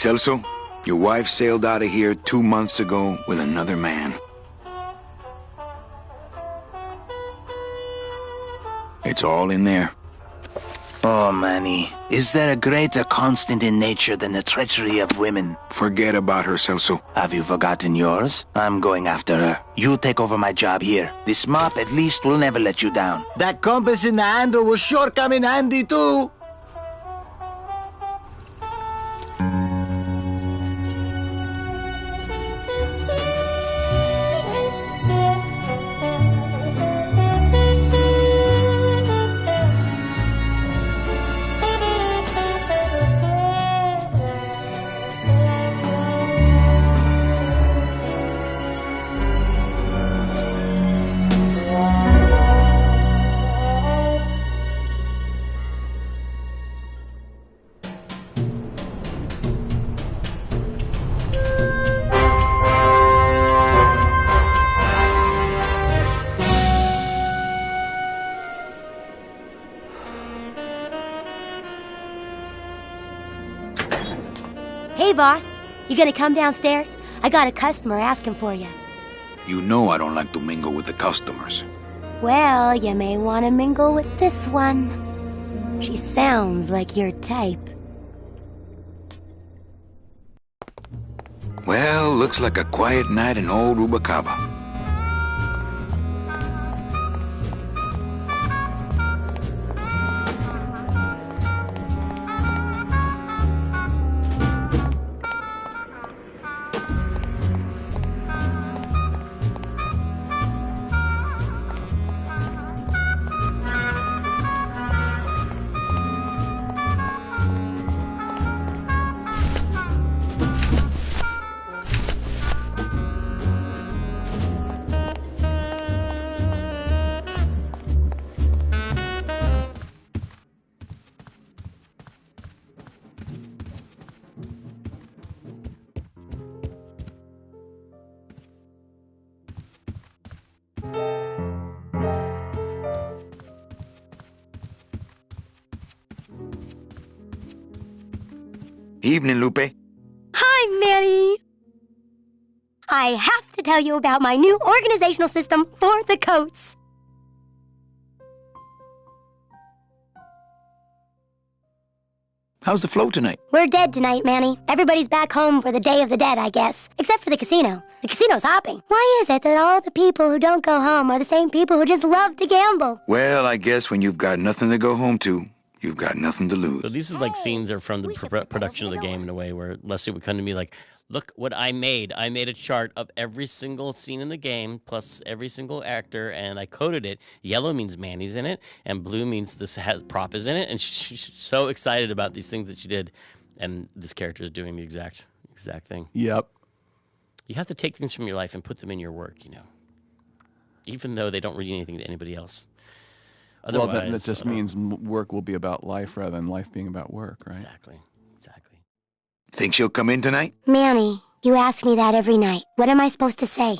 Celso, your wife sailed out of here 2 months ago with another man. It's all in there. Oh, Manny, is there a greater constant in nature than the treachery of women? Forget about her, Celso. Have you forgotten yours? I'm going after her. You take over my job here. This mop at least will never let you down. That compass in the handle will sure come in handy, too. Hey, boss. You gonna come downstairs? I got a customer asking for you. You know I don't like to mingle with the customers. Well, you may want to mingle with this one. She sounds like your type. Well, looks like a quiet night in old Rubacava. Evening, Lupe. Hi, Manny. I have to tell you about my new organizational system for the coats. How's the flow tonight? We're dead tonight, Manny. Everybody's back home for the Day of the Dead, I guess. Except for the casino. The casino's hopping. Why is it that all the people who don't go home are the same people who just love to gamble? Well, I guess when you've got nothing to go home to, you've got nothing to lose. So these are like scenes are from the production of the game in a way where Leslie would come to me like, look what I made. I made a chart of every single scene in the game plus every single actor, and I coded it. Yellow means Manny's in it, and blue means this prop is in it. And she's so excited about these things that she did, and this character is doing the exact thing. Yep. You have to take things from your life and put them in your work, even though they don't read anything to anybody else. Well, that just means work will be about life rather than life being about work, right? Exactly. Think she'll come in tonight? Manny, you ask me that every night. What am I supposed to say?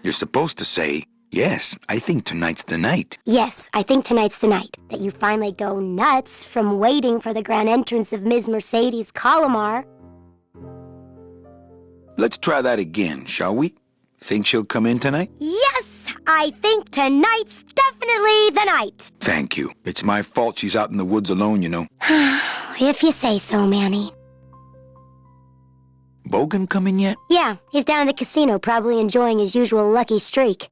You're supposed to say, yes, I think tonight's the night. Yes, I think tonight's the night. That you finally go nuts from waiting for the grand entrance of Ms. Mercedes Colomar. Let's try that again, shall we? Think she'll come in tonight? Yes, I think tonight's definitely the night. Thank you. It's my fault she's out in the woods alone, If you say so, Manny. Bogan come in yet? Yeah, he's down at the casino probably enjoying his usual lucky streak.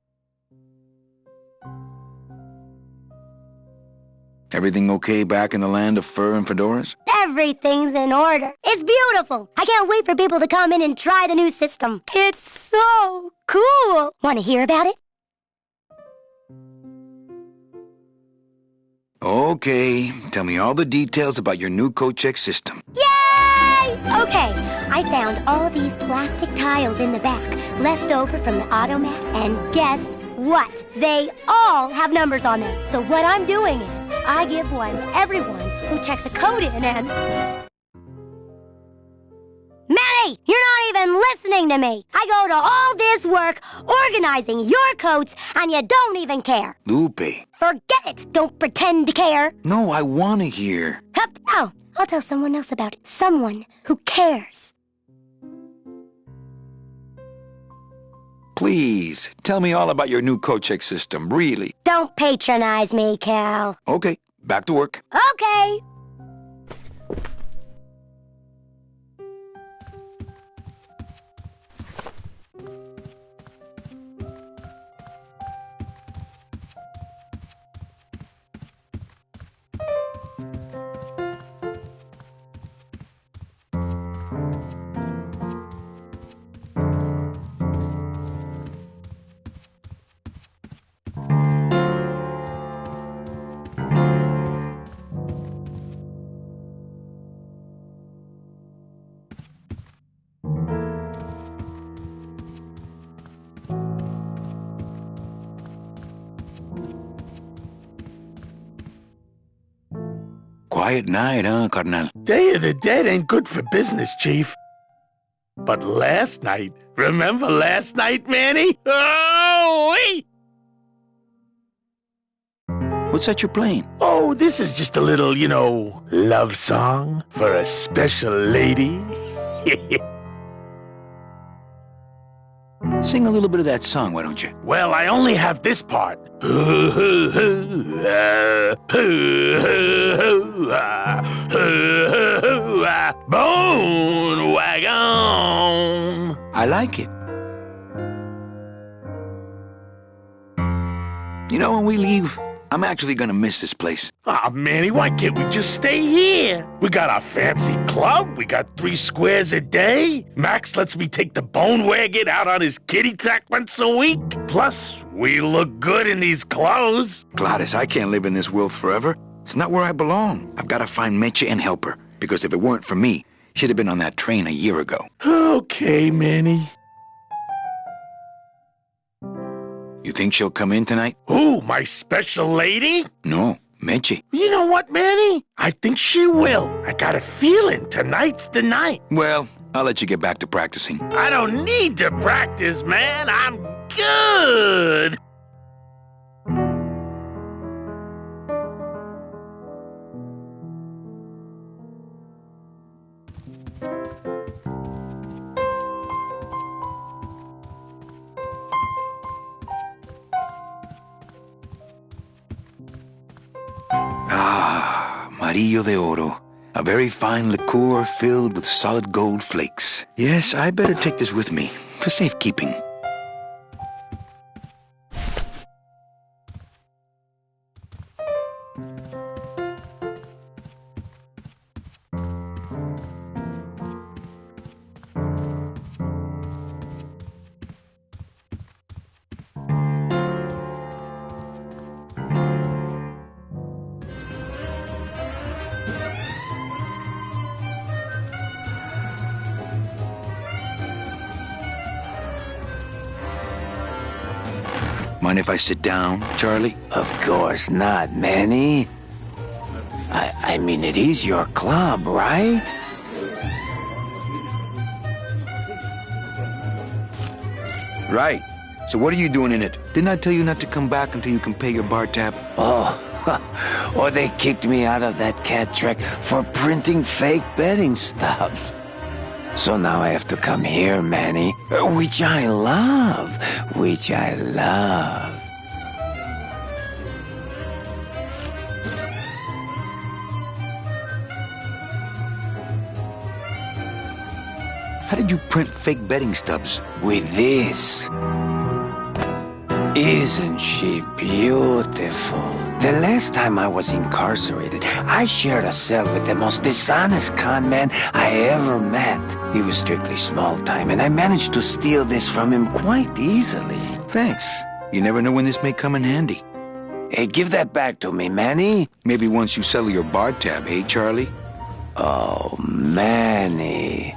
Everything okay back in the land of fur and fedoras? Everything's in order. It's beautiful. I can't wait for people to come in and try the new system. It's so cool. Want to hear about it? Okay, tell me all the details about your new coat check system. Yay! Okay, I found all these plastic tiles in the back, left over from the automat, and guess what? They all have numbers on them. So what I'm doing is, I give one to everyone who checks a code in and... Manny, you're not even listening to me. I go to all this work organizing your coats, and you don't even care. Lupe. Forget it. Don't pretend to care. No, I want to hear. Hup. Oh, I'll tell someone else about it. Someone who cares. Please, tell me all about your new coat check system, really. Don't patronize me, Cal. Okay, back to work. Okay. Quiet night, huh, carnal? Day of the Dead ain't good for business, Chief. But last night, remember last night, Manny? Oh, wait! What's that you're playing? Oh, this is just a little, love song for a special lady. Sing a little bit of that song, why don't you? Well, I only have this part. Bone wagon. I like it. You know, when we leave, I'm actually gonna miss this place. Aw, Manny, why can't we just stay here? We got our fancy club, we got 3 squares a day. Max lets me take the bone wagon out on his kitty track once a week. Plus, we look good in these clothes. Gladys, I can't live in this world forever. It's not where I belong. I've gotta find Meche and help her, because if it weren't for me, she'd have been on that train a year ago. Okay, Manny. You think she'll come in tonight? Who, my special lady? No, Meche. You know what, Manny? I think she will. I got a feeling tonight's the night. Well, I'll let you get back to practicing. I don't need to practice, man. I'm good. Amarillo de Oro. A very fine liqueur filled with solid gold flakes. Yes, I better take this with me for safekeeping. Mind if I sit down, Charlie? Of course not, Manny. I mean, it is your club, right? Right. So what are you doing in it? Didn't I tell you not to come back until you can pay your bar tab? Oh, or they kicked me out of that cat track for printing fake betting stubs. So now I have to come here, Manny, which I love. How did you print fake betting stubs? With this. Isn't she beautiful? The last time I was incarcerated, I shared a cell with the most dishonest con man I ever met. He was strictly small time, and I managed to steal this from him quite easily. Thanks. You never know when this may come in handy. Hey, give that back to me, Manny. Maybe once you settle your bar tab, hey, Charlie? Oh, Manny.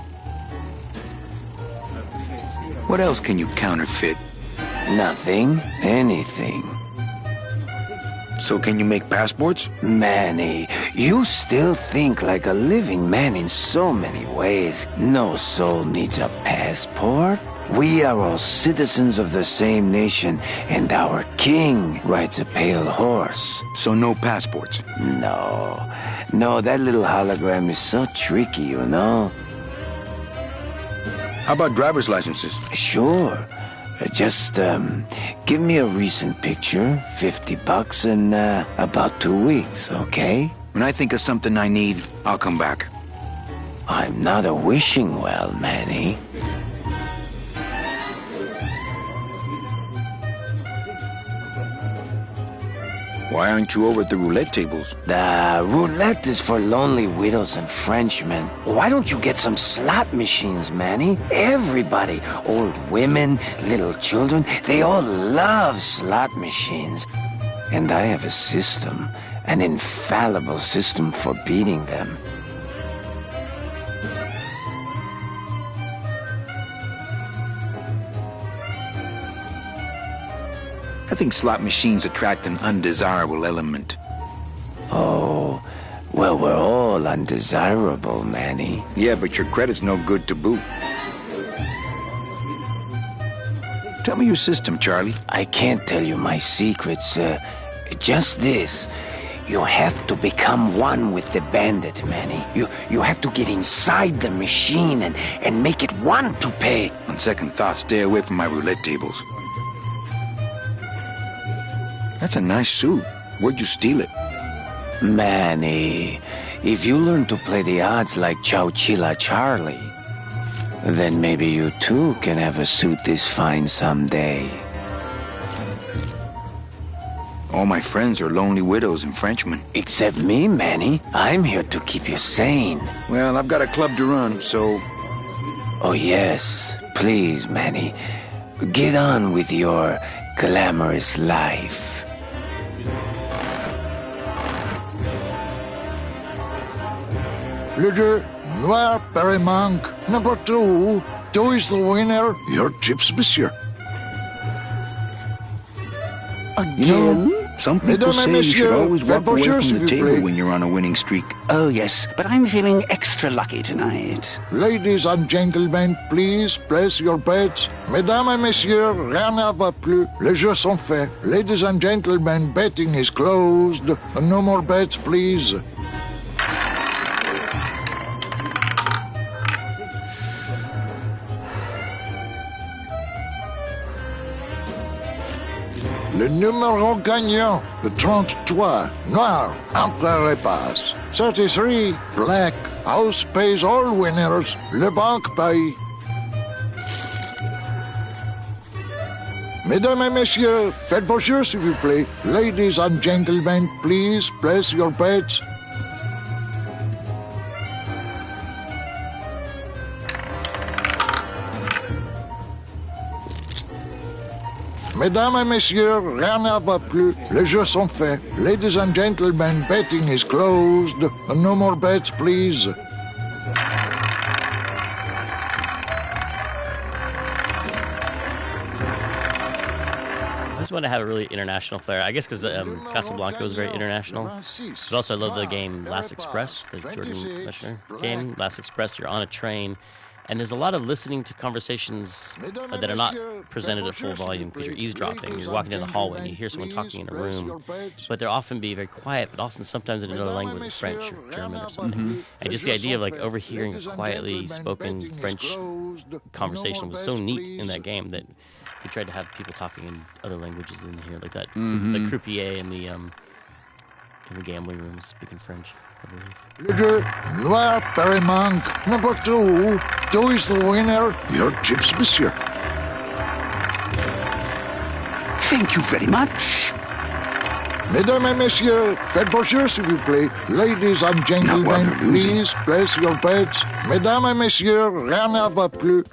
What else can you counterfeit? Nothing. Anything. So can you make passports? Manny, you still think like a living man in so many ways. No soul needs a passport. We are all citizens of the same nation, and our king rides a pale horse. So no passports? No, that little hologram is so tricky, you know? How about driver's licenses? Sure. Just, give me a recent picture, $50 in, about 2 weeks, okay? When I think of something I need, I'll come back. I'm not a wishing well, Manny. Why aren't you over at the roulette tables? The roulette is for lonely widows and Frenchmen. Why don't you get some slot machines, Manny? Everybody, old women, little children, they all love slot machines. And I have a system, an infallible system for beating them. I think slot machines attract an undesirable element. Oh, well, we're all undesirable, Manny. Yeah, but your credit's no good to boot. Tell me your system, Charlie. I can't tell you my secrets, just this. You have to become one with the bandit, Manny. You have to get inside the machine and make it want to pay. On second thought, stay away from my roulette tables. That's a nice suit. Where'd you steal it? Manny, if you learn to play the odds like Chowchilla Charlie, then maybe you too can have a suit this fine someday. All my friends are lonely widows and Frenchmen. Except me, Manny. I'm here to keep you sane. Well, I've got a club to run, so... Oh, yes. Please, Manny. Get on with your glamorous life. Leader, Noir Perrimanque, number 2. 2 is the winner. Your chips, monsieur. Again? You know, some people say you should always walk away from the table when you're on a winning streak. Oh, yes, but I'm feeling extra lucky tonight. Ladies and gentlemen, please place your bets. Mesdames et messieurs, rien ne va plus. Les jeux sont faits. Ladies and gentlemen, betting is closed. No more bets, please. Le numéro gagnant, le 33, Noir, Empereur et passe. 33, Black, House pays all winners, le banque paye. Mesdames et messieurs, faites vos jeux s'il vous plaît. Ladies and gentlemen, please place your bets. Mesdames et messieurs, rien ne va plus. Les jeux sont faits. Ladies and gentlemen, betting is closed. No more bets, please. I just want to have a really international flair. I guess because Casablanca was very international. But also I love the game Last Express, the Jordan Mechner game. Last Express, you're on a train. And there's a lot of listening to conversations that are not presented at full volume because you're eavesdropping. You're walking down the hallway and you hear someone talking in a room. But they'll often be very quiet, but also sometimes in another language, French or German or something. Mm-hmm. And just the idea of like overhearing a quietly spoken French conversation was so neat in that game that we tried to have people talking in other languages in here, like that. Mm-hmm. The croupier in the gambling room speaking French, I believe. Leader, Noir Perrimanque, number 2. 2 is the winner. Your chips, monsieur. Thank you very much. Mesdames et messieurs, faites vos jeux s'il vous plaît. Ladies and gentlemen, please place your bets. Mesdames et messieurs, rien ne va plus.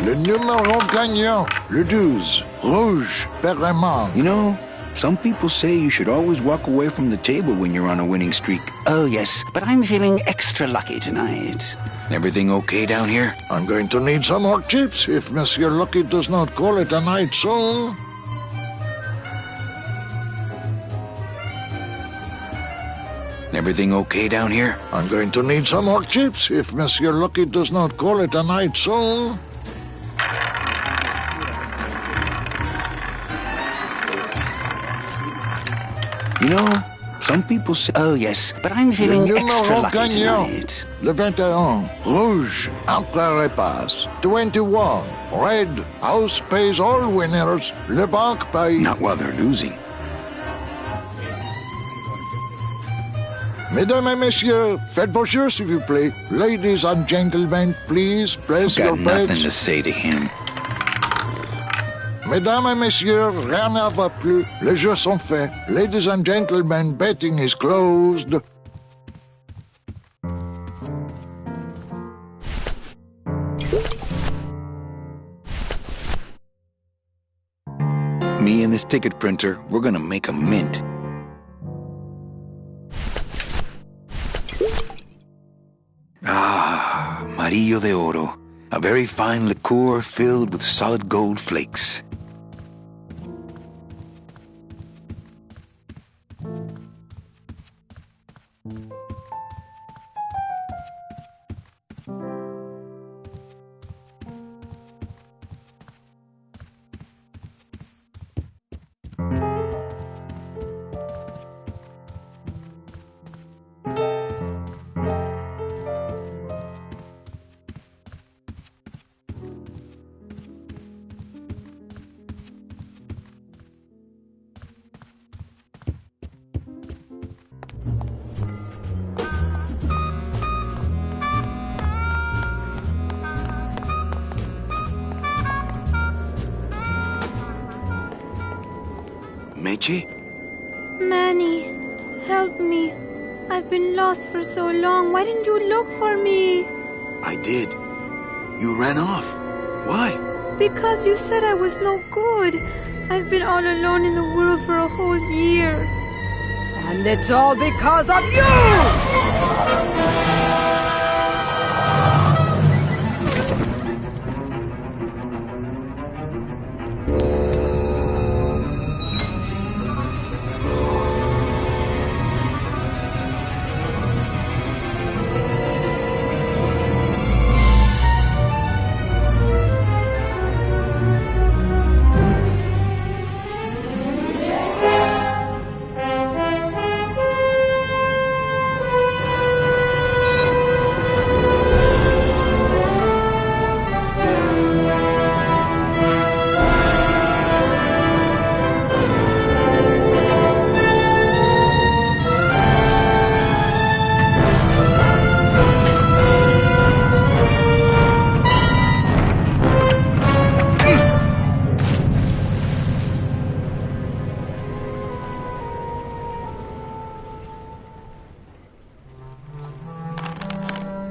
Le numéro gagnant, le 12, Rouge Perrimanque. You know, some people say you should always walk away from the table when you're on a winning streak. Oh, yes, but I'm feeling extra lucky tonight. Everything okay down here? I'm going to need some more chips if Monsieur Lucky does not call it a night soon. Everything okay down here? I'm going to need some more chips if Monsieur Lucky does not call it a night soon. You know, some people say... Oh, yes, but I'm feeling extra lucky tonight. Le 21, Rouge, Empereur et passe. 21, Red, House pays all winners. Le Banque paye. Not while they're losing. Mesdames et messieurs, faites vos jeux, s'il vous plaît. Ladies and gentlemen, please place your Got nothing bets. to say to him. Mesdames et messieurs, rien ne va plus. Les jeux sont faits. Ladies and gentlemen, betting is closed. Me and this ticket printer, we're gonna make a mint. Ah, Amarillo de Oro. A very fine liqueur filled with solid gold flakes. Meche? Manny, help me. I've been lost for so long. Why didn't you look for me? I did. You ran off. Why? Because you said I was no good. I've been all alone in the world for a whole year. And it's all because of you!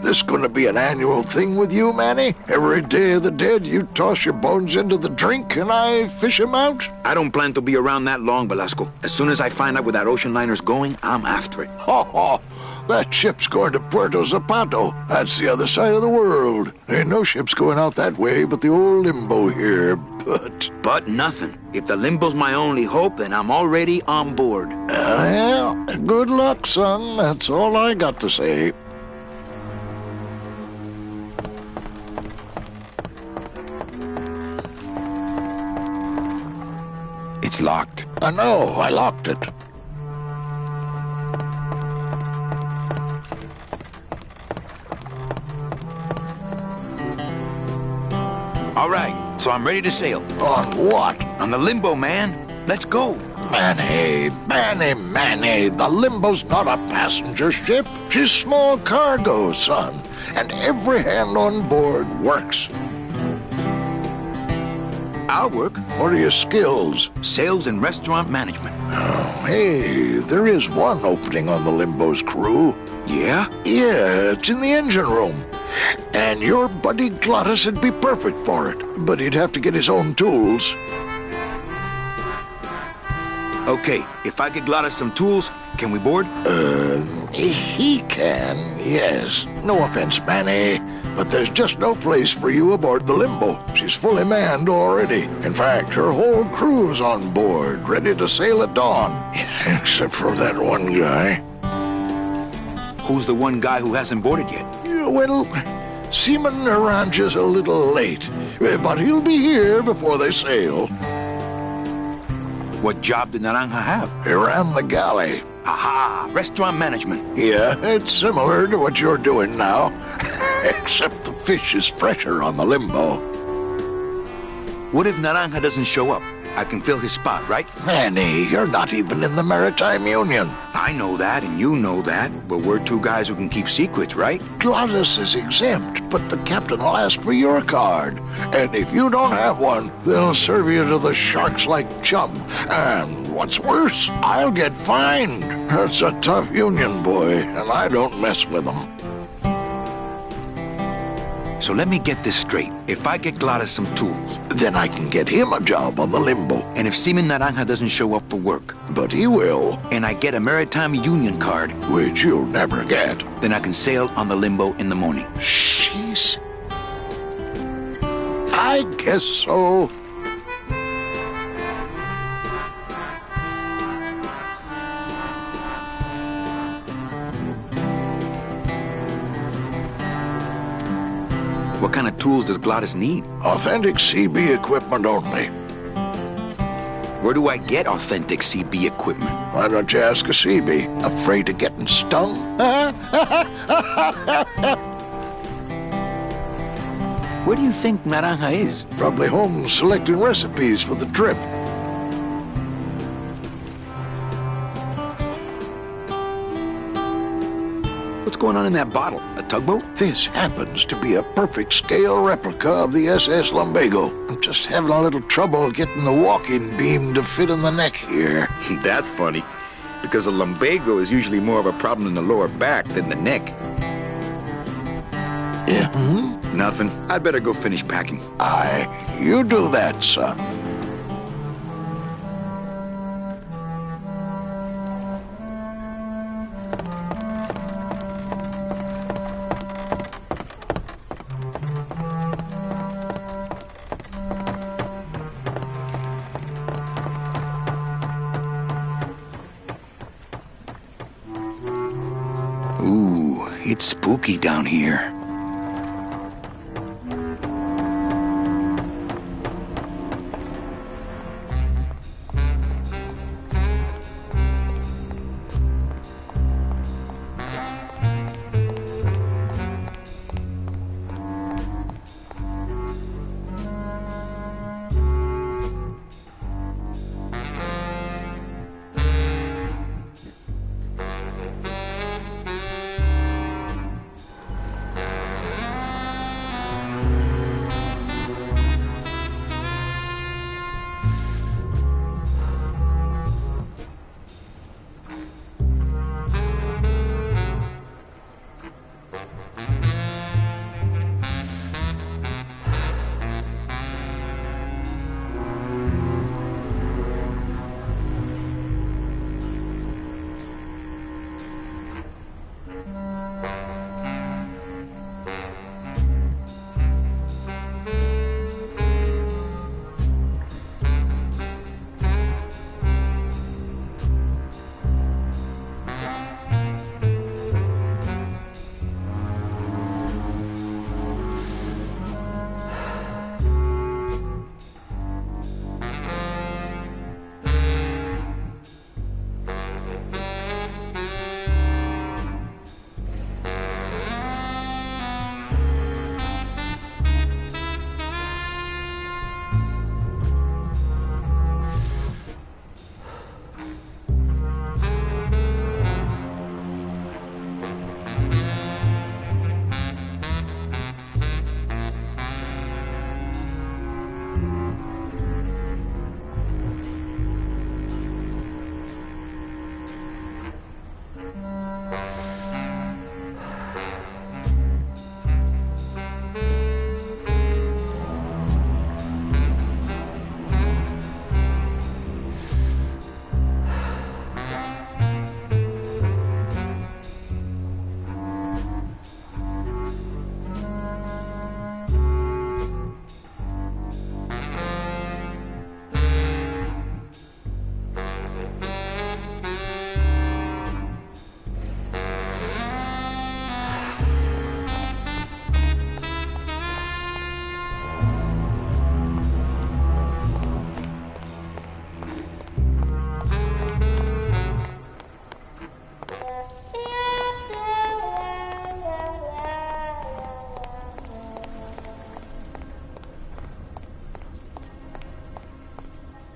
This gonna be an annual thing with you, Manny? Every Day of the Dead, you toss your bones into the drink and I fish 'em out? I don't plan to be around that long, Velasco. As soon as I find out where that ocean liner's going, I'm after it. Ho ho! That ship's going to Puerto Zapato. That's the other side of the world. Ain't no ships going out that way but the old Limbo here, But nothing. If the Limbo's my only hope, then I'm already on board. Well, good luck, son. That's all I got to say. It's locked. I know. I locked it. All right, so I'm ready to sail. On what? On the Limbo, man. Let's go. Manny, the Limbo's not a passenger ship. She's small cargo, son. And every hand on board works. I'll work. What are your skills? Sales and restaurant management. Oh, hey, there is one opening on the Limbo's crew. Yeah? Yeah, it's in the engine room. And your buddy Glottis would be perfect for it, but he'd have to get his own tools. Okay, if I get Gladys some tools, can we board? He can, yes. No offense, Manny, but there's just no place for you aboard the Limbo. She's fully manned already. In fact, her whole crew's on board, ready to sail at dawn. Except for that one guy. Who's the one guy who hasn't boarded yet? Yeah, well, Seaman Naranja's a little late, but he'll be here before they sail. What job did Naranja have? He ran the galley. Aha! Restaurant management. Yeah, it's similar to what you're doing now. Except the fish is fresher on the Limbo. What if Naranja doesn't show up? I can fill his spot, right? Manny, you're not even in the Maritime Union. I know that, and you know that, but we're two guys who can keep secrets, right? Gladys is exempt, but the captain will ask for your card. And if you don't have one, they'll serve you to the sharks like chum. And what's worse, I'll get fined. It's a tough union, boy, and I don't mess with them. So let me get this straight. If I get Gladys some tools, then I can get him a job on the Limbo. And if Seaman Naranja doesn't show up for work, but he will, and I get a Maritime Union card, which you'll never get, then I can sail on the Limbo in the morning. Jeez. I guess so. What kind of tools does Gladys need? Authentic CB equipment only. Where do I get authentic CB equipment? Why don't you ask a CB? Afraid of getting stung? Where do you think Naranja is? Probably home selecting recipes for the trip. What's going on in that bottle? A tugboat? This happens to be a perfect scale replica of the SS Lumbago. I'm just having a little trouble getting the walking beam to fit in the neck here. That's funny, because a lumbago is usually more of a problem in the lower back than the neck. Yeah, Nothing. I'd better go finish packing. Aye, you do that, son. Ooh, it's spooky down here.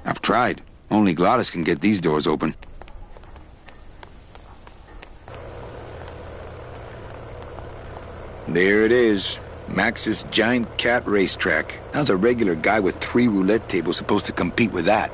I've tried. Only Gladys can get these doors open. There it is. Max's giant cat racetrack. How's a regular guy with 3 roulette tables supposed to compete with that?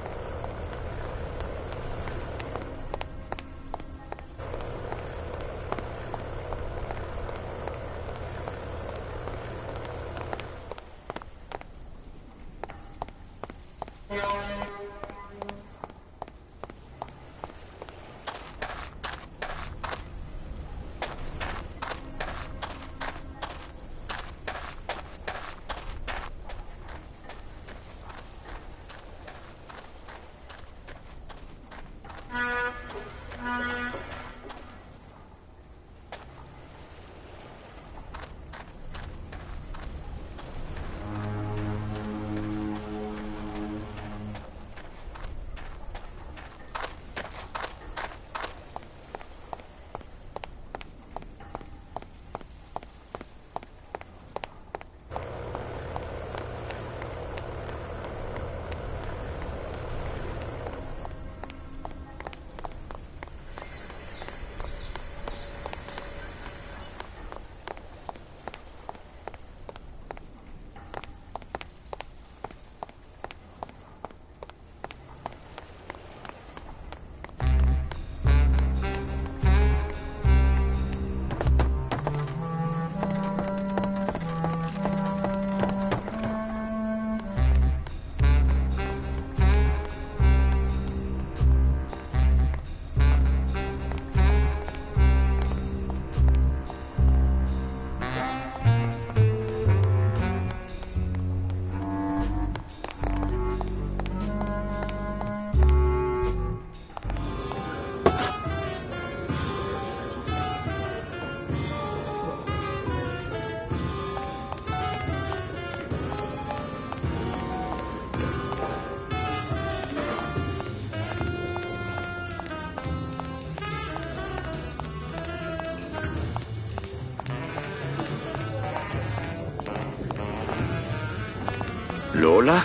Lola?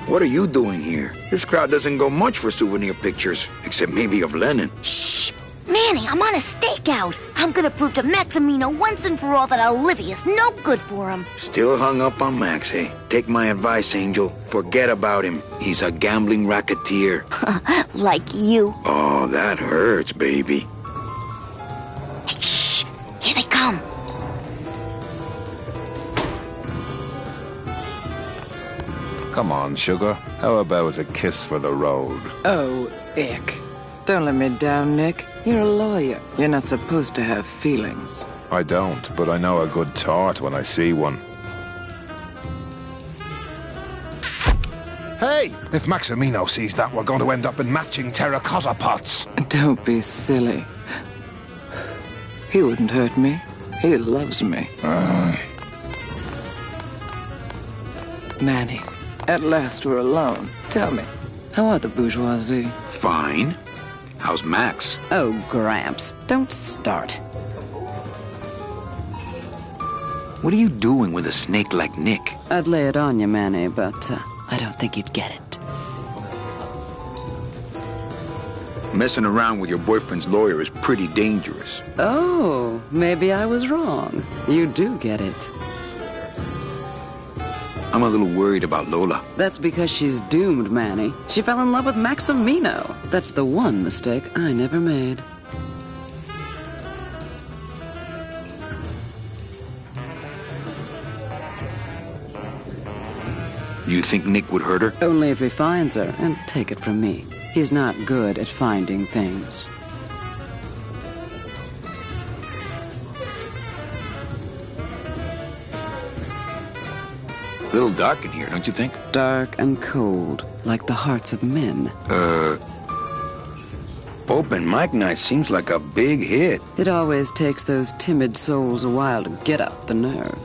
What are you doing here? This crowd doesn't go much for souvenir pictures, except maybe of Lennon. Shh! Manny, I'm on a stakeout. I'm gonna prove to Maximino once and for all that Olivia's no good for him. Still hung up on Max, eh? Take my advice, Angel. Forget about him. He's a gambling racketeer. Like you. Oh, that hurts, baby. Hey, shh! Here they come. Come on, sugar. How about a kiss for the road? Oh, ick. Don't let me down, Nick. You're a lawyer. You're not supposed to have feelings. I don't, but I know a good tart when I see one. Hey! If Maximino sees that, we're going to end up in matching terracotta pots. Don't be silly. He wouldn't hurt me. He loves me. Manny, at last we're alone. Tell me, how are the bourgeoisie? Fine. How's Max? Oh, Gramps, don't start. What are you doing with a snake like Nick? I'd lay it on you, Manny, but I don't think you'd get it. Messing around with your boyfriend's lawyer is pretty dangerous. Oh, maybe I was wrong. You do get it. I'm a little worried about Lola. That's because she's doomed, Manny. She fell in love with Maximino. That's the one mistake I never made. You think Nick would hurt her? Only if he finds her, and take it from me. He's not good at finding things. A little dark in here, don't you think? Dark and cold, like the hearts of men. Open mic night seems like a big hit. It always takes those timid souls a while to get up the nerve.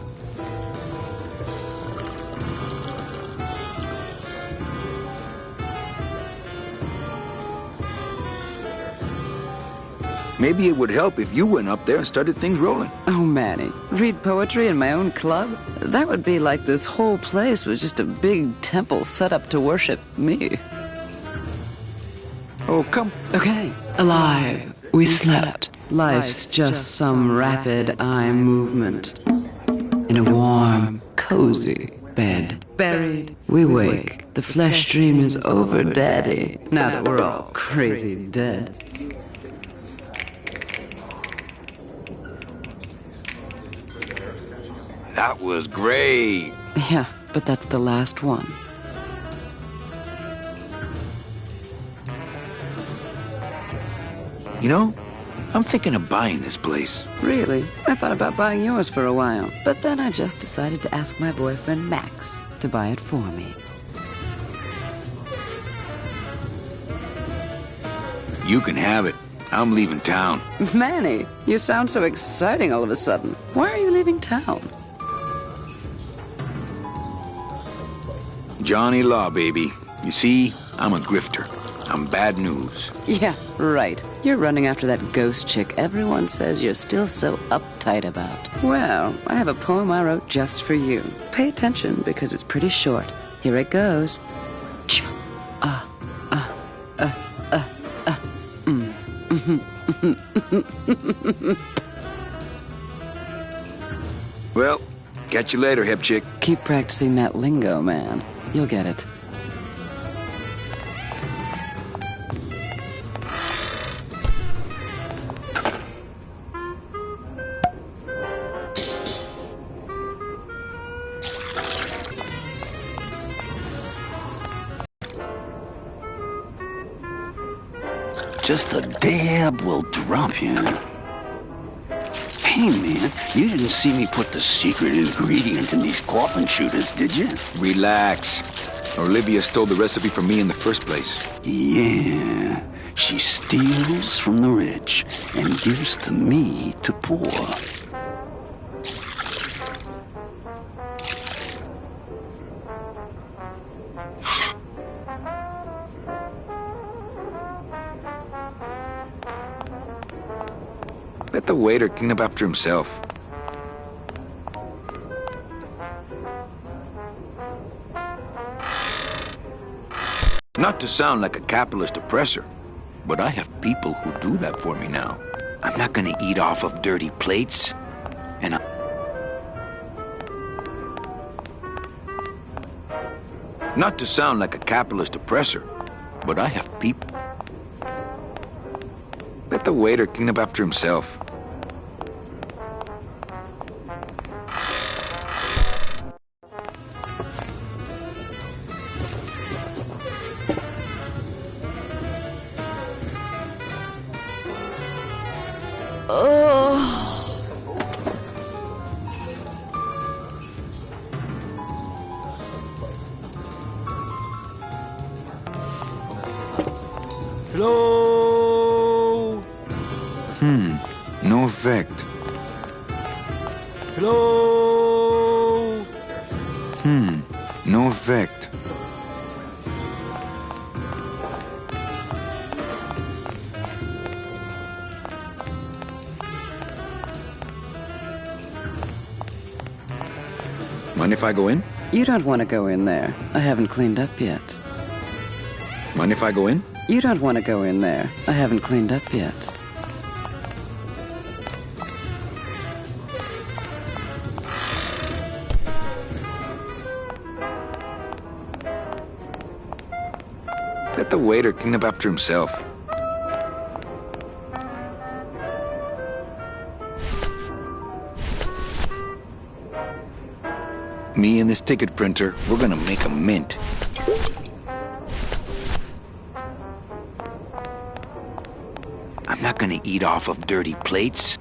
Maybe it would help if you went up there and started things rolling. Oh, Manny, read poetry in my own club? That would be like this whole place was just a big temple set up to worship me. Oh, come. Okay. Alive. We slept. Life's just some rapid eye movement. In a warm, cozy bed. Buried. We wake. The flesh dream is over, Daddy. Now that we're all crazy dead. That was great. Yeah, but that's the last one. You know, I'm thinking of buying this place. Really? I thought about buying yours for a while, but then I just decided to ask my boyfriend Max to buy it for me. You can have it. I'm leaving town. Manny, you sound so exciting all of a sudden. Why are you leaving town? Johnny Law, baby. You see, I'm a grifter. I'm bad news. Yeah, right. You're running after that ghost chick everyone says you're still so uptight about. Well, I have a poem I wrote just for you. Pay attention because it's pretty short. Here it goes. Well, catch you later, hip chick. Keep practicing that lingo, man. You'll get it. Just a dab will drop you. Hey, man, you didn't see me put the secret ingredient in these coffin shooters, did you? Relax. Olivia stole the recipe from me in the first place. Yeah, she steals from the rich and gives to me to poor. Let the waiter clean up after himself. Not to sound like a capitalist oppressor, but I have people who do that for me now. I'm not gonna eat off of dirty plates, and Not to sound like a capitalist oppressor, but I have people. Let the waiter clean up after himself. Hello? No effect. Hello? No effect. Mind if I go in? You don't want to go in there. I haven't cleaned up yet. Mind if I go in? You don't want to go in there. I haven't cleaned up yet. Let the waiter clean up after himself. Me and this ticket printer, we're gonna make a mint. I'm not gonna eat off of dirty plates.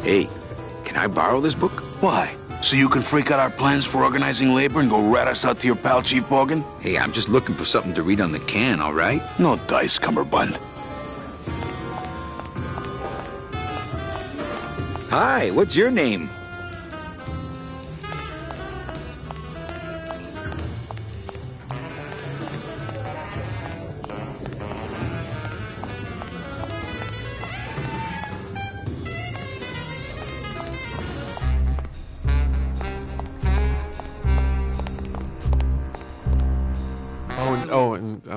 Hey, can I borrow this book? Why? So you can freak out our plans for organizing labor and go rat us out to your pal, Chief Morgan? Hey, I'm just looking for something to read on the can, all right? No dice, Cummerbund. Hi, what's your name?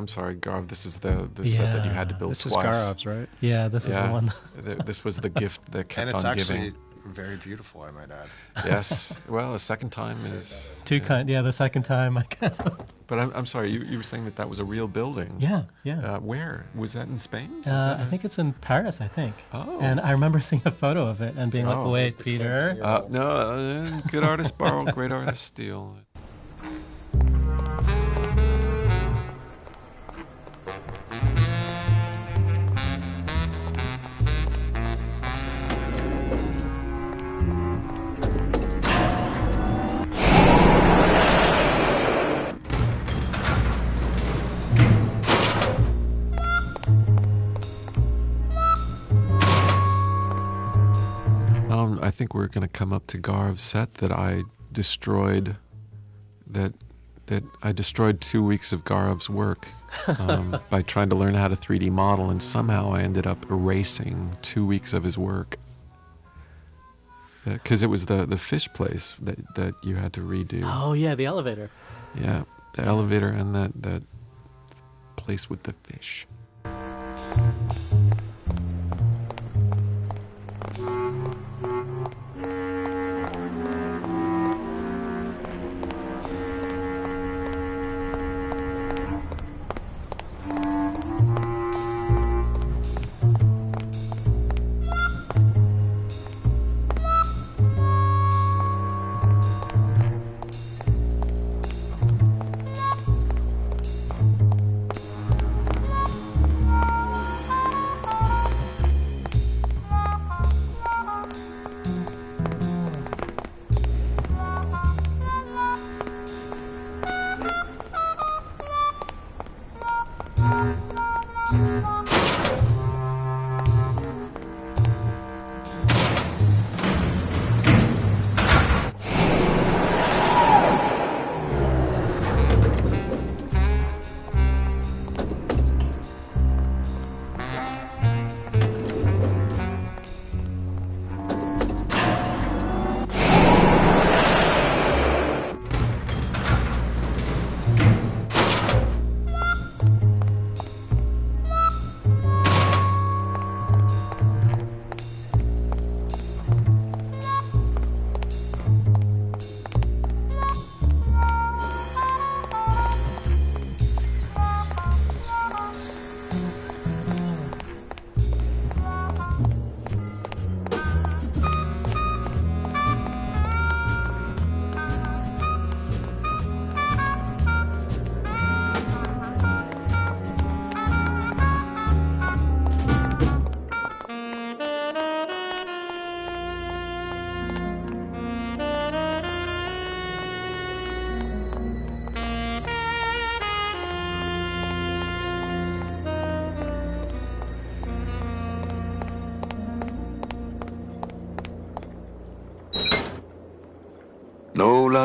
I'm sorry, Garv. This is the set that you had to build this twice. This is Garov's, right? Yeah, this is the one. This was the gift that kept and it's on actually giving. very beautiful, I might add. Yes. Well, a second time is... The second time. But I'm sorry, you were saying that was a real building. Yeah. Where? Was that in Spain? I think it's in Paris, I think. Oh. And I remember seeing a photo of it and being like, wait, Peter. No, good artist borrow, great artist steal. I think we're going to come up to Garv's set that I destroyed. That I destroyed 2 weeks of Garv's work by trying to learn how to 3D model, and somehow I ended up erasing 2 weeks of his work. Because it was the fish place that you had to redo. Oh yeah, the elevator. Yeah, the elevator and that place with the fish.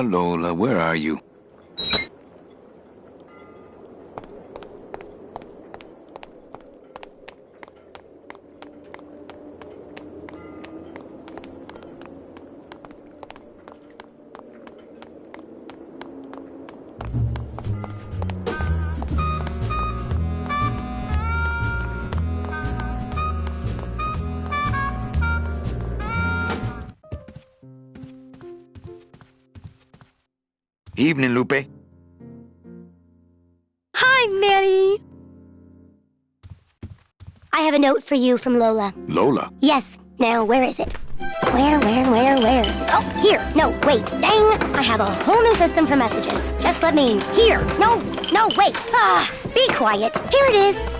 Lola, where are you? Evening, Lupe. Hi, Manny. I have a note for you from Lola. Lola? Yes. Now, where is it? Where? Oh, here. No, wait. Dang. I have a whole new system for messages. Just let me... Here. No, wait. Be quiet. Here it is.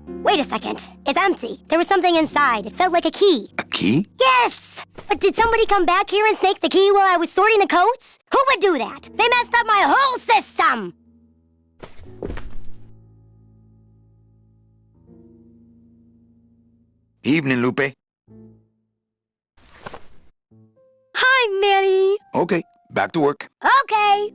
Wait a second. It's empty. There was something inside. It felt like a key. A key? Yes! But did somebody come back here and snake the key while I was sorting the coats? Who would do that? They messed up my whole system! Evening, Lupe. Hi, Manny. Okay, back to work. Okay.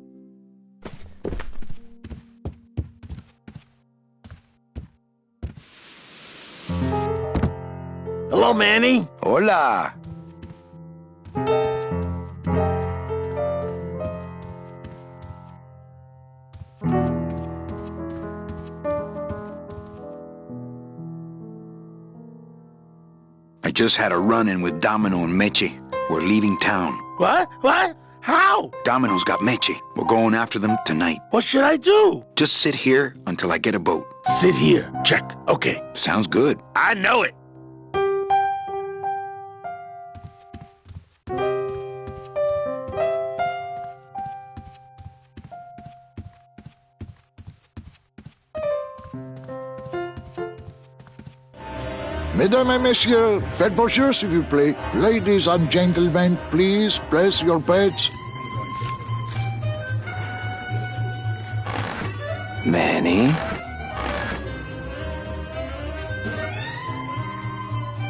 Hello, Manny. Hola. I just had a run-in with Domino and Meche. We're leaving town. What? How? Domino's got Meche. We're going after them tonight. What should I do? Just sit here until I get a boat. Sit here. Check. Okay. Sounds good. I know it. Mesdames et messieurs, faites vos jeux s'il vous plaît. Ladies and gentlemen, please place your bets. Manny?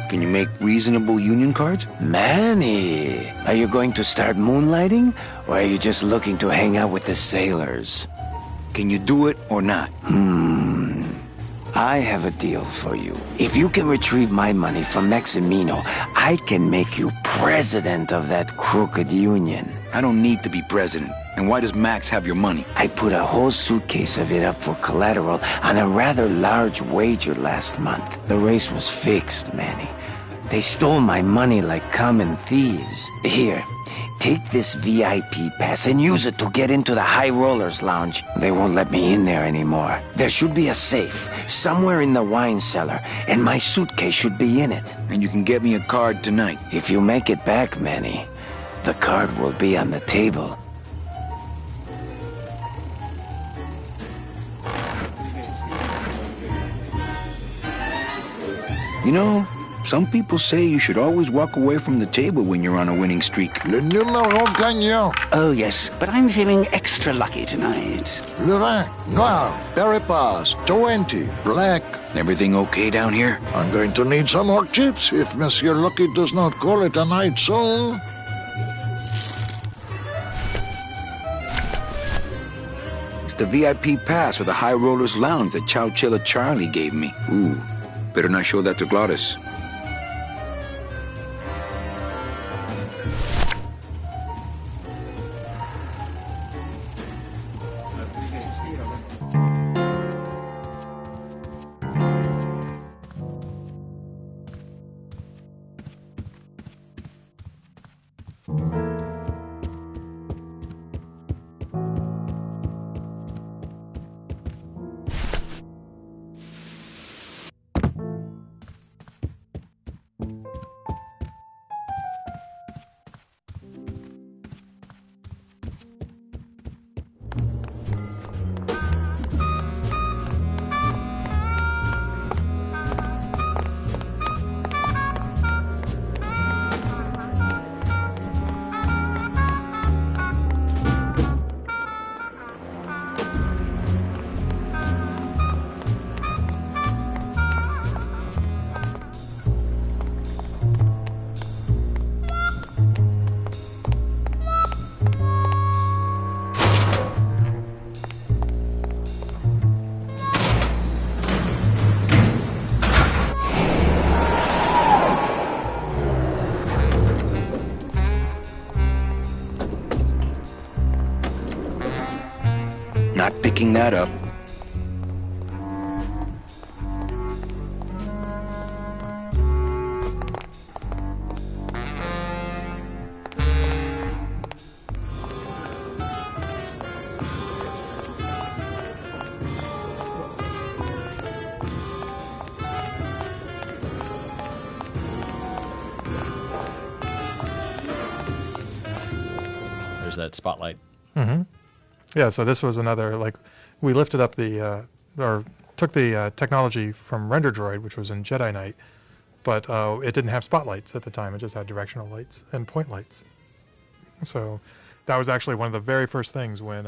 Can you make reasonable union cards? Manny, are you going to start moonlighting, or are you just looking to hang out with the sailors? Can you do it or not? I have a deal for you. If you can retrieve my money from Maximino, I can make you president of that crooked union. I don't need to be president. And why does Max have your money? I put a whole suitcase of it up for collateral on a rather large wager last month. The race was fixed, Manny. They stole my money like common thieves. Here, take this VIP pass and use it to get into the High Rollers Lounge. They won't let me in there anymore. There should be a safe somewhere in the wine cellar, and my suitcase should be in it. And you can get me a card tonight. If you make it back, Manny, the card will be on the table. You know, some people say you should always walk away from the table when you're on a winning streak. Le numéro gagnant. Oh, yes, but I'm feeling extra lucky tonight. Le vin, noir, Peripas, 20, black. Everything okay down here? I'm going to need some more chips if Monsieur Lucky does not call it a night soon. It's the VIP pass for the High Rollers Lounge that Chowchilla Charlie gave me. Ooh, better not show that to Glottis. Not picking that up. There's that spotlight. Mm-hmm. Yeah, so this was another, like, we lifted up the, or took the technology from Render Droid, which was in Jedi Knight, but it didn't have spotlights at the time. It just had directional lights and point lights. So that was actually one of the very first things when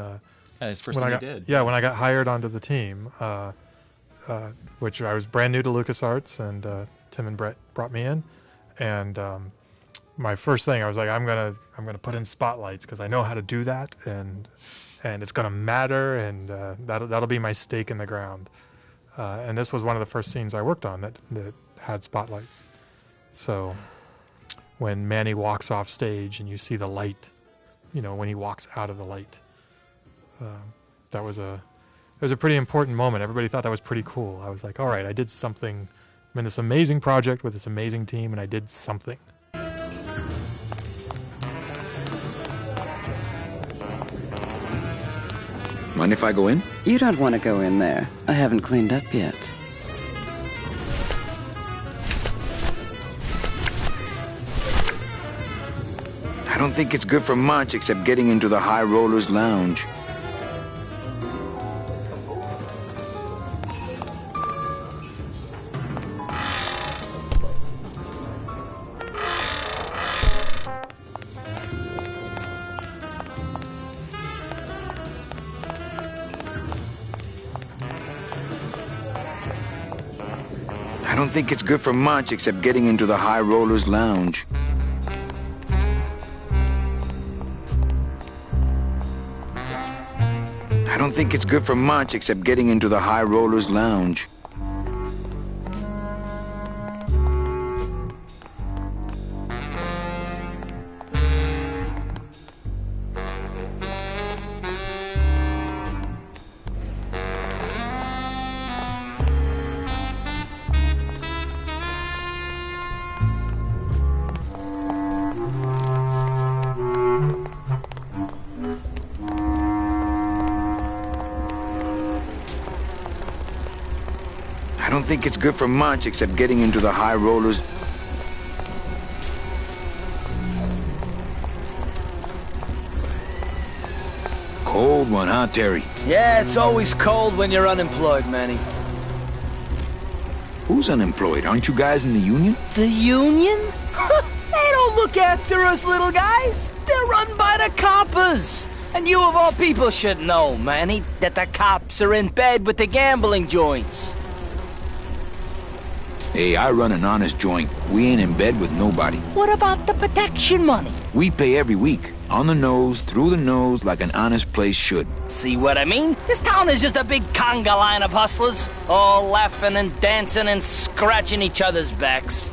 first thing you did. Yeah, when I got hired onto the team, which I was brand new to LucasArts, and Tim and Brett brought me in, and my first thing I was like, I'm gonna put in spotlights because I know how to do that, and it's gonna matter, and that'll be my stake in the ground. And this was one of the first scenes I worked on that had spotlights. So when Manny walks off stage and you see the light, when he walks out of the light, it was a pretty important moment. Everybody thought that was pretty cool. I was like, all right, I did something I'm in this amazing project with this amazing team, and I did something. Mind if I go in? You don't want to go in there. I haven't cleaned up yet. I don't think it's good for much except getting into the High Rollers Lounge. I don't think it's good for much except getting into the High Rollers Lounge. I don't think it's good for much except getting into the High Rollers Lounge. I don't think it's good for much except getting into the High Rollers. Cold one, huh, Terry? Yeah, it's always cold when you're unemployed, Manny. Who's unemployed? Aren't you guys in the union? The union? They don't look after us little guys. They're run by the coppers. And you of all people should know, Manny, that the cops are in bed with the gambling joints. Hey, I run an honest joint. We ain't in bed with nobody. What about the protection money? We pay every week. On the nose, through the nose, like an honest place should. See what I mean? This town is just a big conga line of hustlers, all laughing and dancing and scratching each other's backs.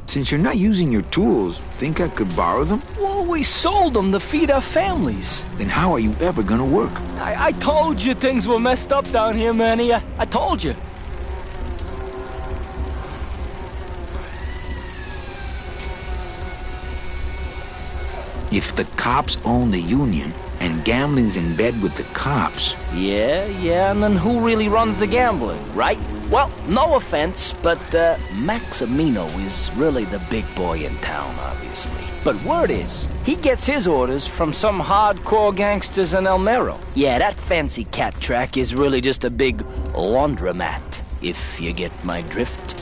Since you're not using your tools, think I could borrow them? Well, we sold them to feed our families. Then how are you ever gonna work? I told you things were messed up down here, Manny. I told you. If the cops own the union, and gambling's in bed with the cops... Yeah, and then who really runs the gambling, right? Well, no offense, but Maximino is really the big boy in town, obviously. But word is, he gets his orders from some hardcore gangsters in El Mero. Yeah, that fancy cat track is really just a big laundromat, if you get my drift.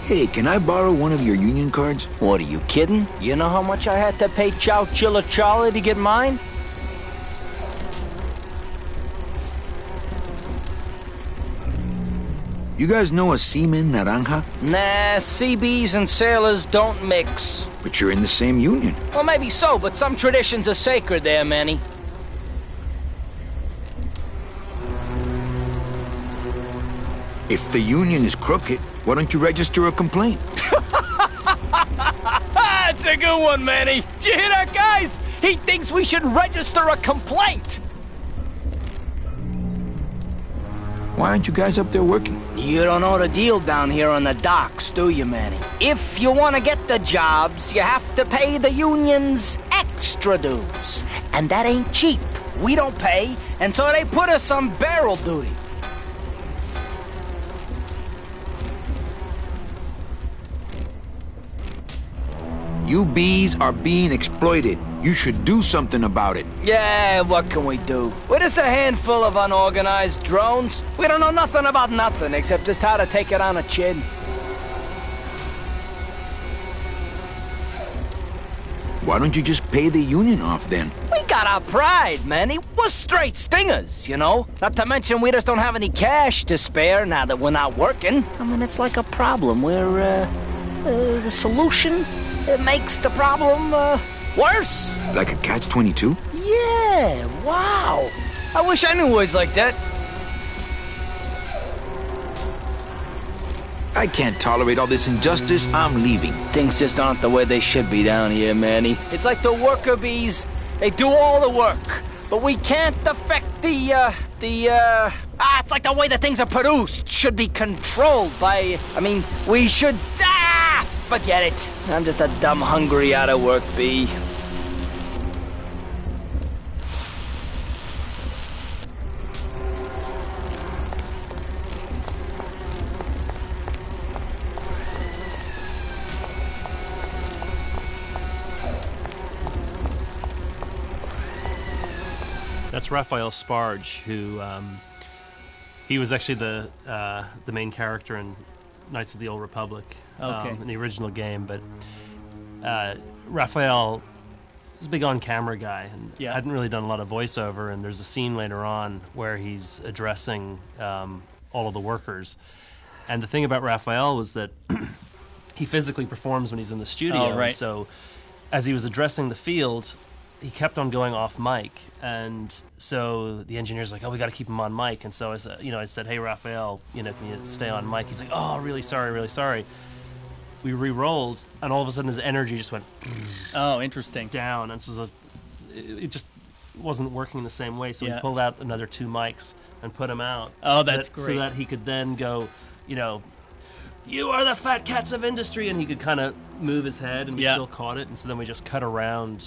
Hey, can I borrow one of your union cards? What, are you kidding? You know how much I had to pay Chow Chilla Charlie to get mine? You guys know a seaman naranja? Nah, CBs and sailors don't mix. But you're in the same union. Well, maybe so, but some traditions are sacred there, Manny. If the union is crooked, why don't you register a complaint? That's a good one, Manny. Did you hear that, guys? He thinks we should register a complaint. Why aren't you guys up there working? You don't know the deal down here on the docks, do you, Manny? If you want to get the jobs, you have to pay the unions extra dues. And that ain't cheap. We don't pay, and so they put us on barrel duty. You bees are being exploited. You should do something about it. Yeah, what can we do? We're just a handful of unorganized drones. We don't know nothing about nothing except just how to take it on the chin. Why don't you just pay the union off then? We got our pride, Manny. We're straight stingers, you know? Not to mention we just don't have any cash to spare now that we're not working. I mean, it's like a problem where, the solution... It makes the problem, worse. Like a catch-22? Yeah, wow. I wish I knew words like that. I can't tolerate all this injustice. I'm leaving. Things just aren't the way they should be down here, Manny. It's like the worker bees. They do all the work, but we can't affect it's like the way that things are produced should be controlled by, we should, forget it. I'm just a dumb, hungry, out-of-work bee. That's Raphael Sparge, who he was actually the main character in Knights of the Old Republic, in the original game. But Raphael was a big on-camera guy and hadn't really done a lot of voiceover. And there's a scene later on where he's addressing all of the workers. And the thing about Raphael was that he physically performs when he's in the studio. Oh, right. And so as he was addressing the field, he kept on going off mic, and so the engineer's like, "Oh, we got to keep him on mic." And so I said, "Hey, Raphael, can you stay on mic?" He's like, "Oh, really sorry, really sorry." We re-rolled, and all of a sudden his energy just went. Oh, interesting. Down, and so it just wasn't working the same way. So we Yeah. pulled out another 2 mics and put him out. Oh, that's great. So that he could then go, "You are the fat cats of industry," and he could kind of move his head, and we still caught it. And so then we just cut around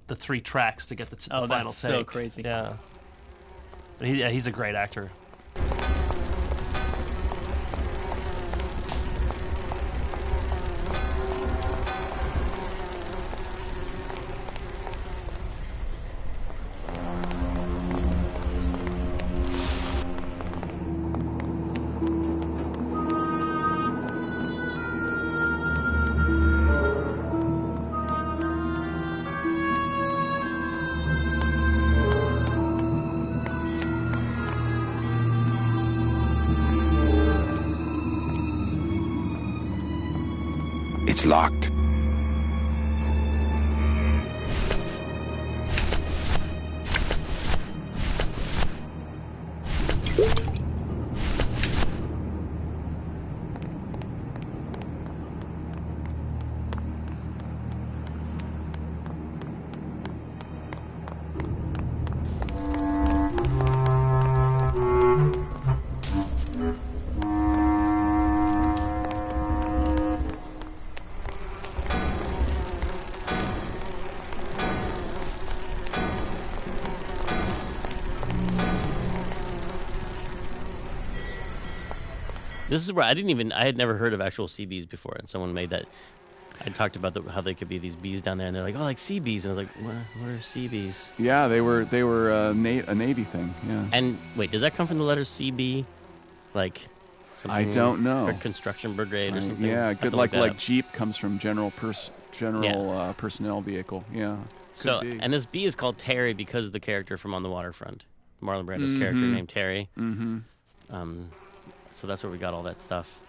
the 3 tracks to get the final that's take. so crazy. Yeah. But he's a great actor. It's locked. This is where I had never heard of actual sea bees before, and someone made that. I talked about how they could be these bees down there, and they're like, "Oh, like sea bees," and I was like, "What are sea bees?" Yeah, they were a Navy thing. Yeah. And wait, does that come from the letters CB, like? I don't know. Or construction brigade or something. Yeah, good. Like up. Jeep comes from general personnel vehicle. Yeah. So and this bee is called Terry because of the character from On the Waterfront, Marlon Brando's character named Terry. Mm-hmm. So that's where we got all that stuff.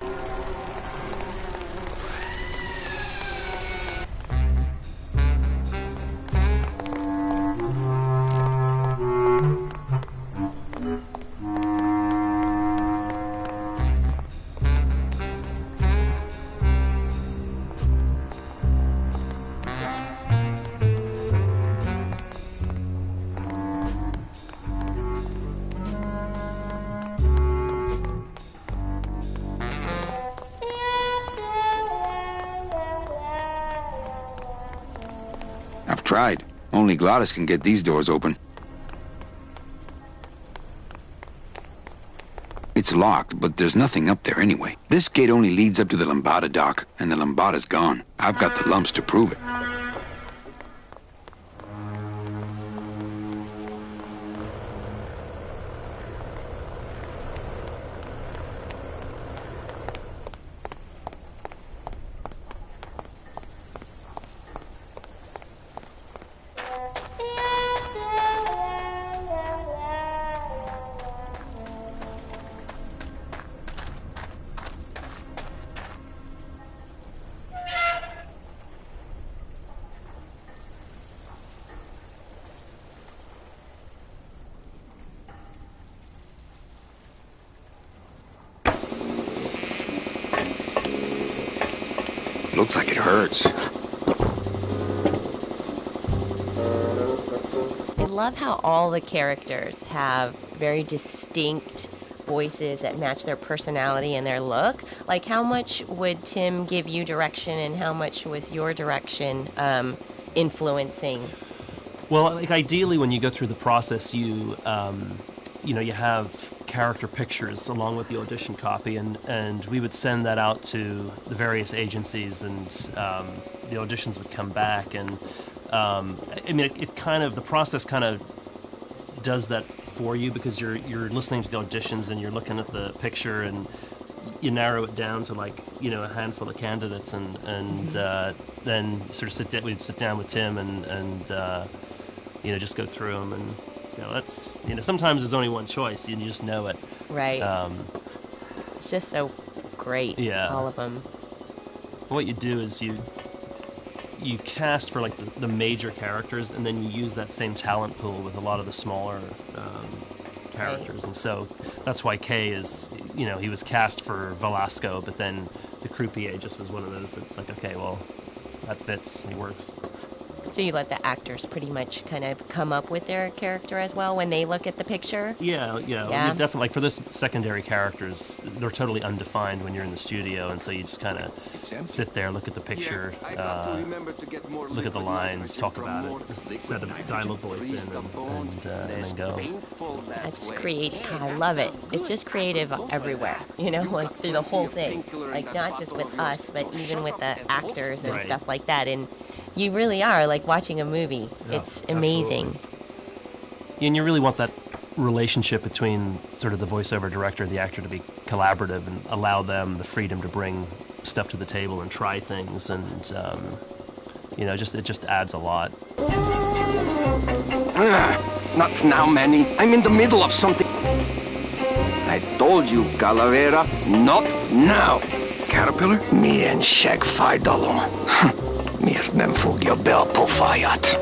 I've tried. Only Glottis can get these doors open. It's locked, but there's nothing up there anyway. This gate only leads up to the Lambada dock, and the Lambada's gone. I've got the lumps to prove it. Looks like it hurts. I love how all the characters have very distinct voices that match their personality and their look. Like, how much would Tim give you direction, and how much was your direction influencing? Well, like, ideally, when you go through the process, you have character pictures along with the audition copy, and we would send that out to the various agencies, and the auditions would come back, and the process kind of does that for you, because you're listening to the auditions and you're looking at the picture, and you narrow it down to a handful of candidates, and then sort of we'd sit down with Tim and just go through them, and that's sometimes there's only one choice, you just know it. Right. It's just so great. Yeah. All of them. What you do is you cast for the major characters, and then you use that same talent pool with a lot of the smaller characters. Right. And so that's why Kay is, he was cast for Velasco, but then the croupier just was one of those that's like, okay, well, that fits, he works. So you let the actors pretty much kind of come up with their character as well when they look at the picture? Yeah. You definitely, for this secondary characters, they're totally undefined when you're in the studio, and so you just kind of sit there, look at the picture, look at the lines, talk about it, set a dialogue voice in, and then go. That's just creative. I love it. It's just creative everywhere, through the whole thing. Not just with us, but even with the actors and stuff like that. And you really are like watching a movie. Yeah, it's amazing. Absolutely. And you really want that relationship between sort of the voiceover director and the actor to be collaborative and allow them the freedom to bring stuff to the table and try things, and it just adds a lot. Not now, Manny. I'm in the middle of something. I told you, Calavera, not now. Caterpillar? Me and Shag fight alone. Mir nem fogja be a pofáját.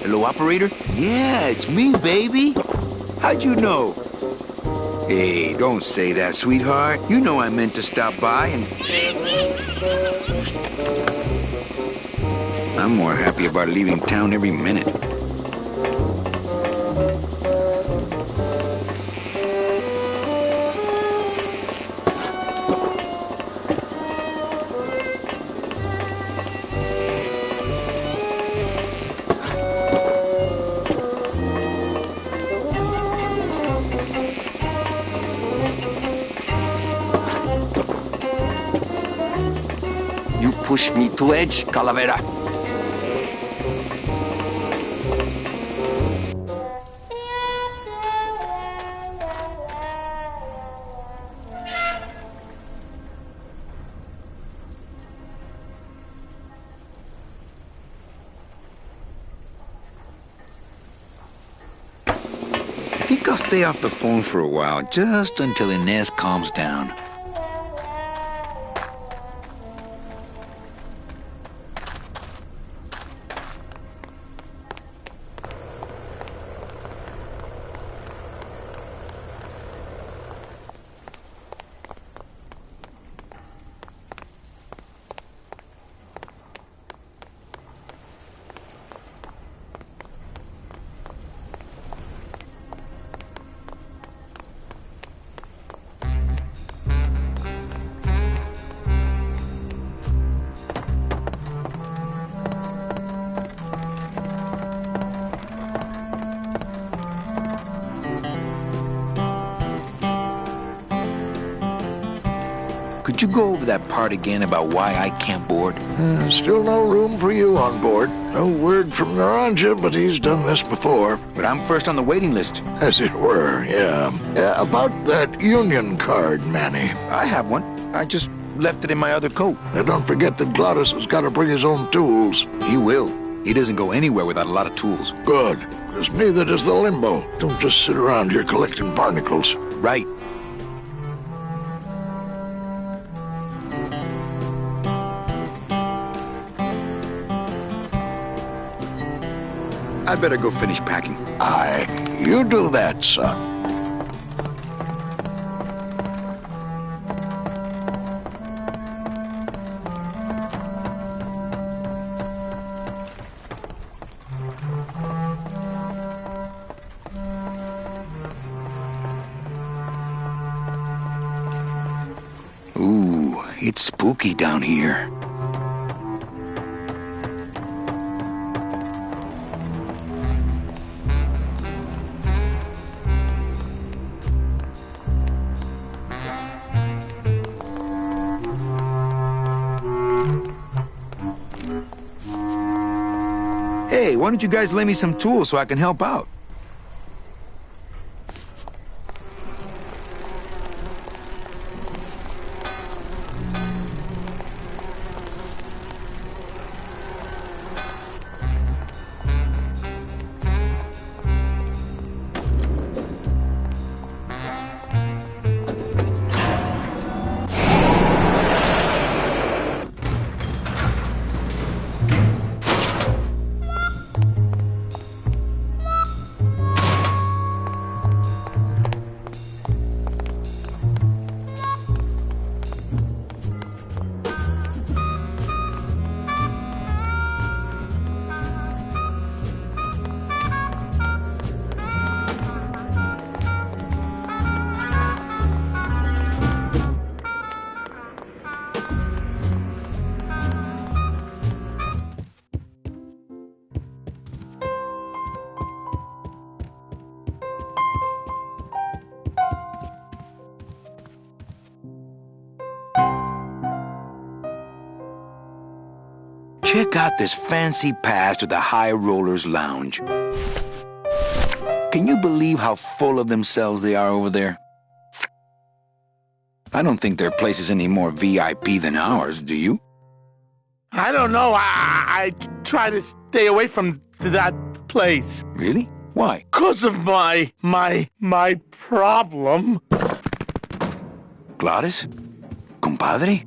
Hello, operator? Yeah, it's me, baby. How'd you know? Hey, don't say that, sweetheart. You know I meant to stop by and... I'm more happy about leaving town every minute. Push me to edge, Calavera. I think I'll stay off the phone for a while, just until Inez calms down. Could you go over that part again about why I can't board? Still no room for you on board. No word from Naranja, but he's done this before. But I'm first on the waiting list. As it were, yeah. About that union card, Manny. I have one. I just left it in my other coat. Now don't forget that Glottis has got to bring his own tools. He will. He doesn't go anywhere without a lot of tools. Good, because neither does the Limbo. Don't just sit around here collecting barnacles. Right. I better go finish packing. Aye, you do that, son. Ooh, it's spooky down here. Hey, why don't you guys lend me some tools so I can help out? Check out this fancy pass to the High Rollers Lounge. Can you believe how full of themselves they are over there? I don't think their place is any more VIP than ours, do you? I don't know. I try to stay away from that place. Really? Why? 'Cause of my problem. Glottis? Compadre?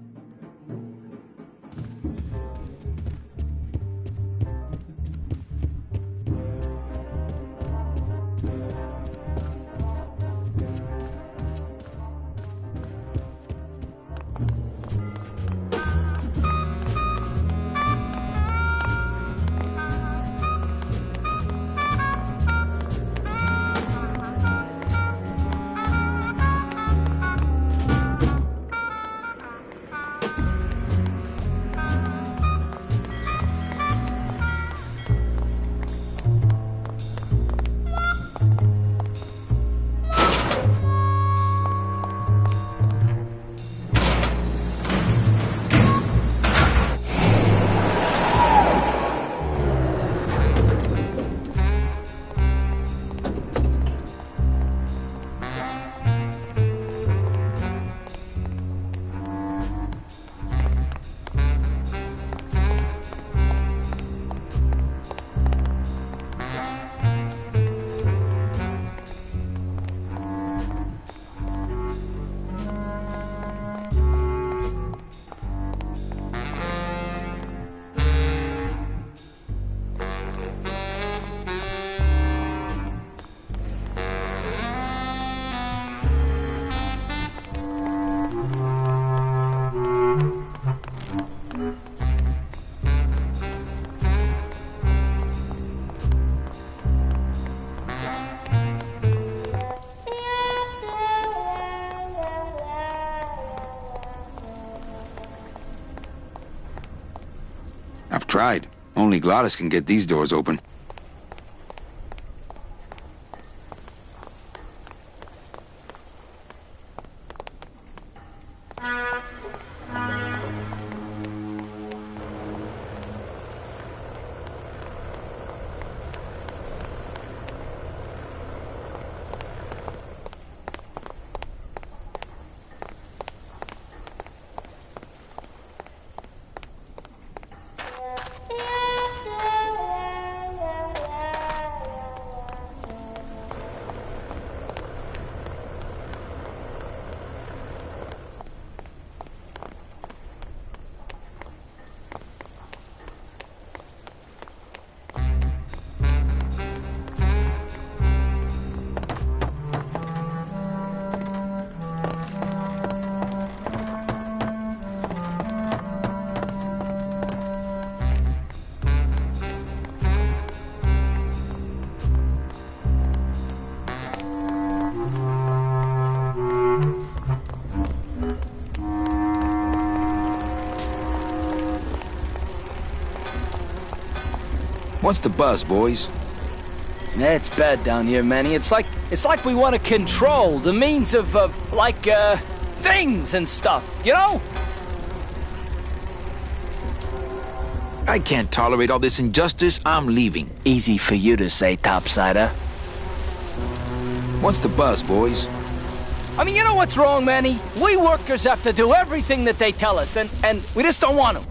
I've tried. Only Glottis can get these doors open. What's the buzz, boys? It's bad down here, Manny. It's like we want to control the means of things and stuff, you know? I can't tolerate all this injustice. I'm leaving. Easy for you to say, Topsider. What's the buzz, boys? I mean, you know what's wrong, Manny? We workers have to do everything that they tell us, and we just don't want to.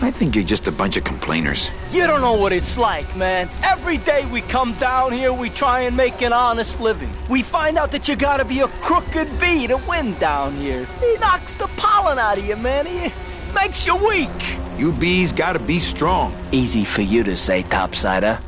I think you're just a bunch of complainers. You don't know what it's like, man. Every day we come down here, we try and make an honest living. We find out that you gotta be a crooked bee to win down here. He knocks the pollen out of you, man. He makes you weak. You bees gotta be strong. Easy for you to say, Topsider.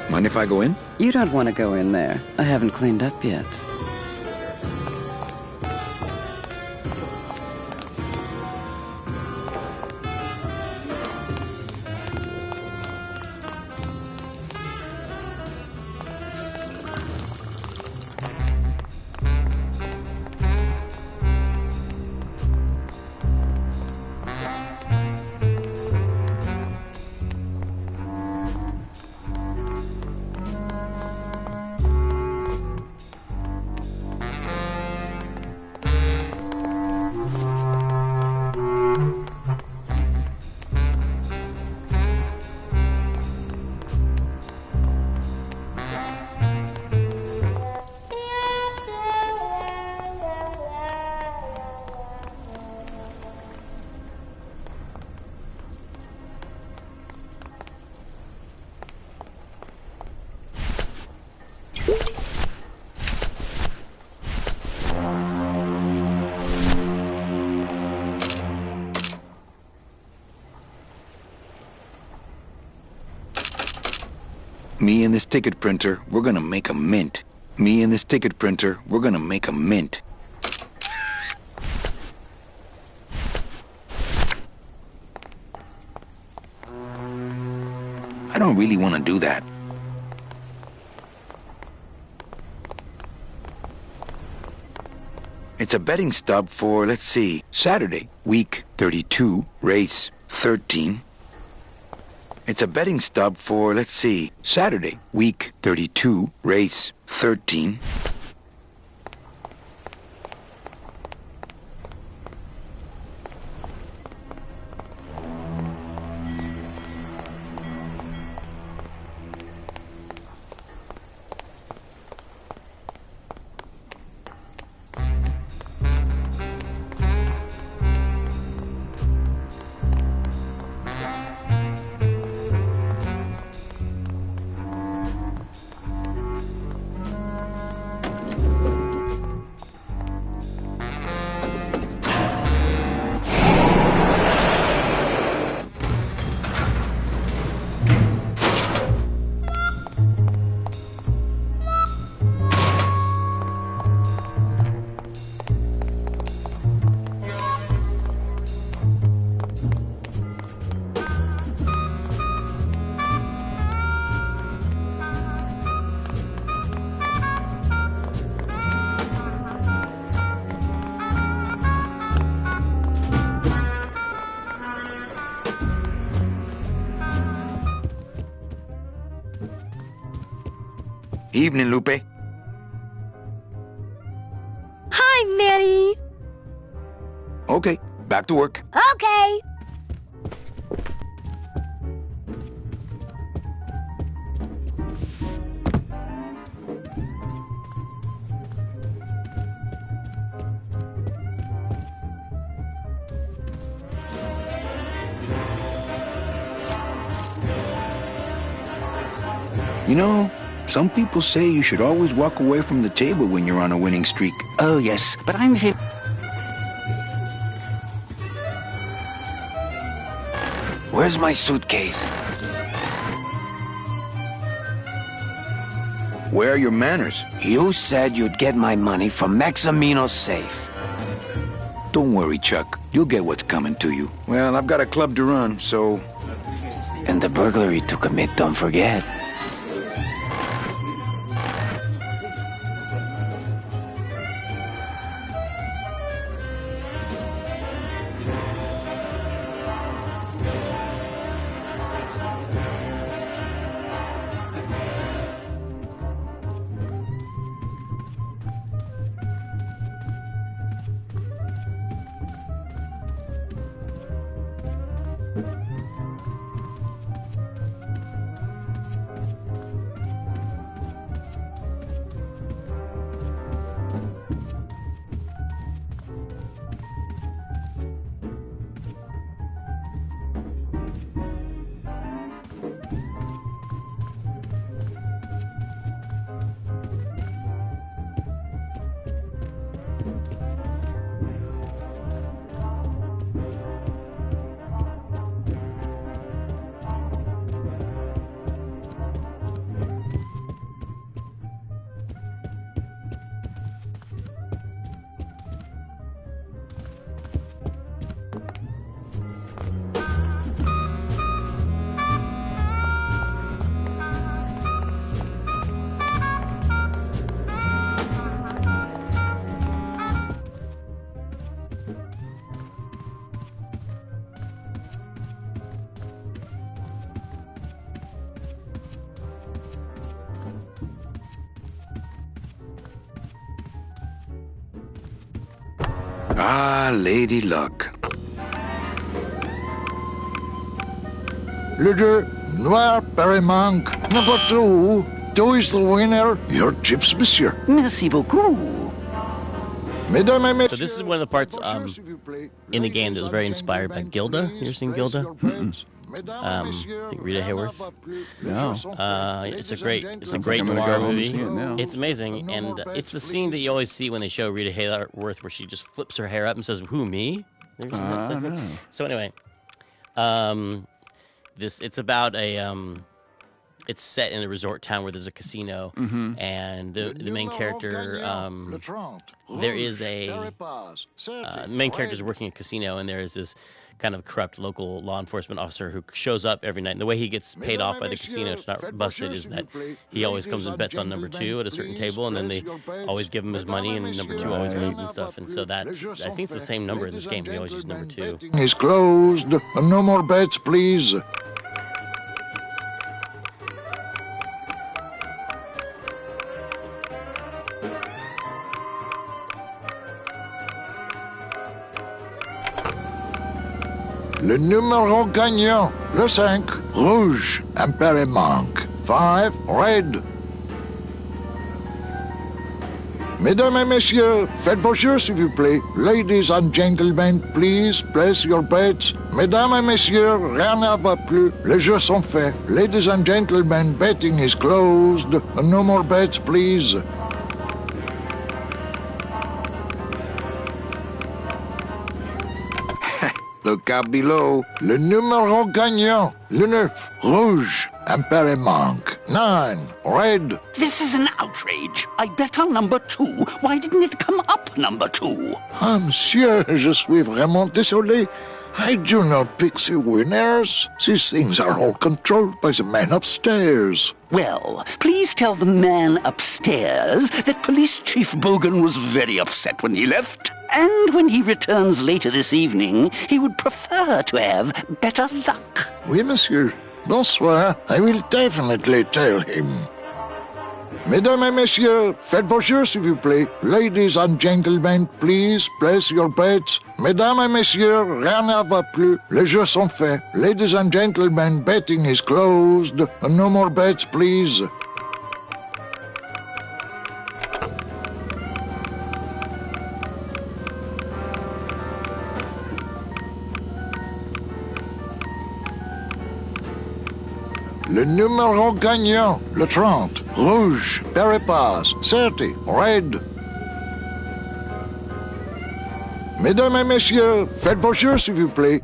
Mind if I go in? You don't want to go in there. I haven't cleaned up yet. Me and this ticket printer, we're gonna make a mint. Me and this ticket printer, we're gonna make a mint. I don't really want to do that. It's a betting stub for, let's see, Saturday, week 32, race 13. It's a betting stub for, let's see, Saturday, week 32, race 13. Evening, Lupe. Hi, Manny. Okay, back to work. Okay. You know, Some people say you should always walk away from the table when you're on a winning streak. Oh, yes, but I'm... Where's my suitcase? Where are your manners? You said you'd get my money from Maximino's safe. Don't worry, Chuck. You'll get what's coming to you. Well, I've got a club to run, so... And the burglary to commit, don't forget. Ah, Lady Luck. Le jeu Noir Perrimanque. Number 2. 2 is the winner. Your chips, monsieur. Merci beaucoup. Mesdames et messieurs. So this is one of the parts in the game that was very inspired by Gilda. You ever seen Gilda? I think Rita Hayworth. No. It's a great noir movie. It's amazing, and it's the scene that you always see when they show Rita Hayworth, where she just flips her hair up and says, "Who, me?" So anyway, it's about it's set in a resort town where there's a casino, and the main character, there is the main character is working at a casino, and there is this kind of corrupt local law enforcement officer who shows up every night. And the way he gets paid off by the casino, it's not busted, is that he always comes and bets on number 2 at a certain table, and then they always give him his money, and number 2 always wins and stuff. And so I think it's the same number in this game. We always use number 2. Is closed. No more bets, please. Le numéro gagnant, le 5, rouge, Perrimanque. 5, red. Mesdames et messieurs, faites vos jeux s'il vous plaît. Ladies and gentlemen, please place your bets. Mesdames et messieurs, rien ne va plus. Les jeux sont faits. Ladies and gentlemen, betting is closed. No more bets, please. Look out below. Le numéro gagnant, le 9, rouge, Perrimanque. 9, red. This is an outrage. I bet on number 2. Why didn't it come up number 2? Ah, monsieur, je suis vraiment désolé. I do not pick the winners. These things are all controlled by the man upstairs. Well, please tell the man upstairs that Police Chief Bogan was very upset when he left. And when he returns later this evening, he would prefer to have better luck. Oui, monsieur. Bonsoir. I will definitely tell him. Mesdames et messieurs, faites vos jeux s'il vous plaît. Ladies and gentlemen, please place your bets. Mesdames et messieurs, rien ne va plus. Les jeux sont faits. Ladies and gentlemen, betting is closed. No more bets, please. Le numéro gagnant, le 30. Rouge, Pérépas, 30, red. Mesdames et messieurs, faites vos jeux, s'il vous plaît.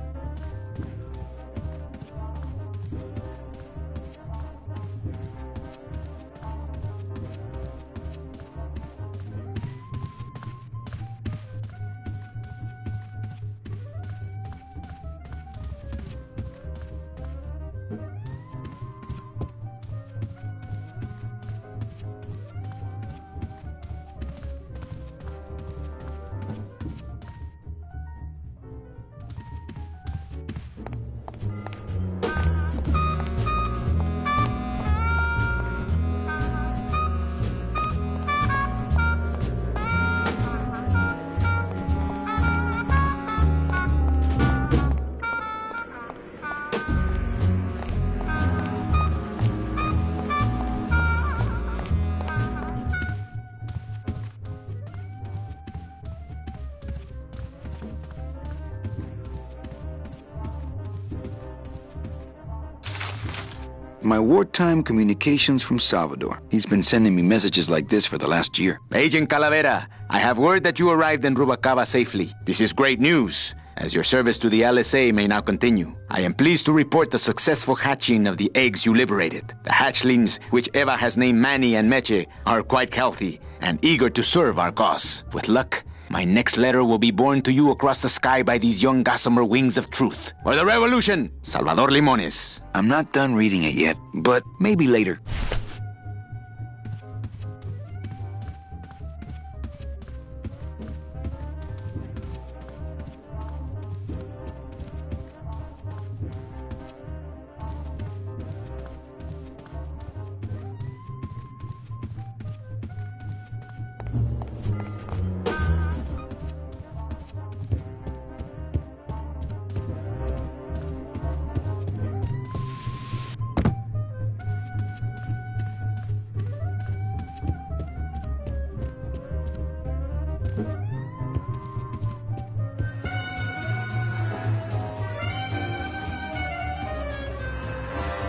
My wartime communications from Salvador. He's been sending me messages like this for the last year. Agent Calavera, I have word that you arrived in Rubalcaba safely. This is great news, as your service to the LSA may now continue. I am pleased to report the successful hatching of the eggs you liberated. The hatchlings, which Eva has named Manny and Meche, are quite healthy and eager to serve our cause. With luck, my next letter will be borne to you across the sky by these young gossamer wings of truth. For the revolution, Salvador Limones. I'm not done reading it yet, but maybe later.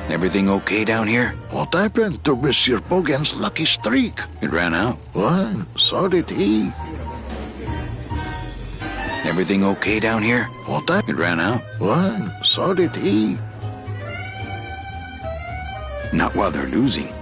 Everything okay down here? What happened to Monsieur Bogan's lucky streak? It ran out. Well, so did he. Everything okay down here? What happened? It ran out. Well, so did he. Not while they're losing.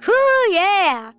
Whoo, yeah!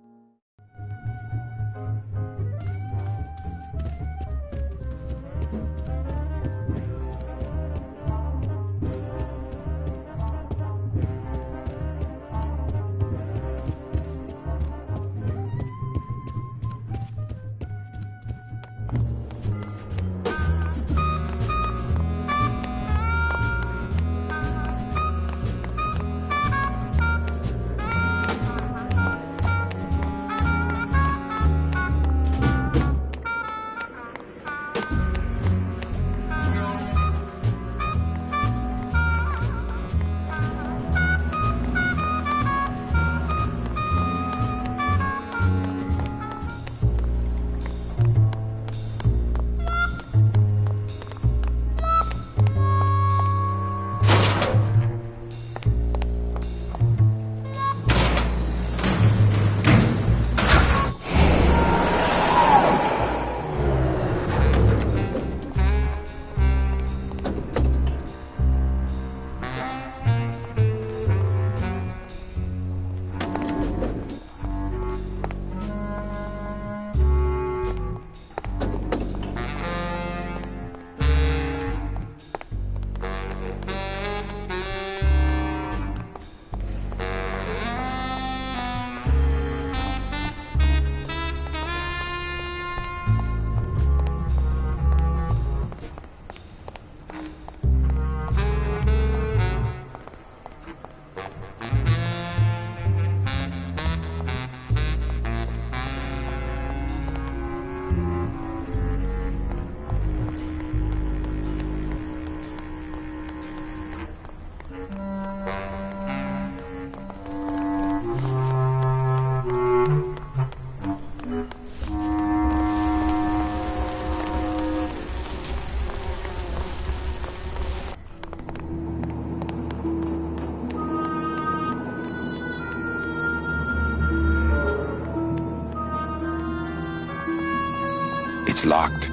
It's locked.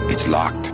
It's locked.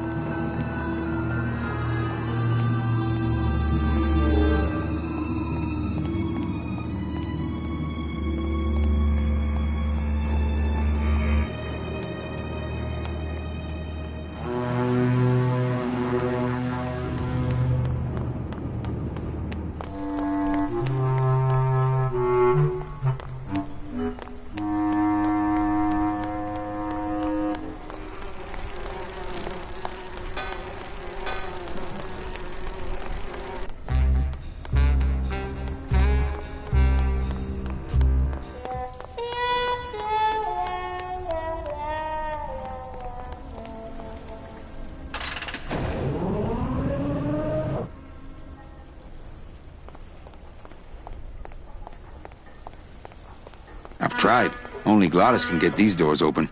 I've tried. Only Glottis can get these doors open.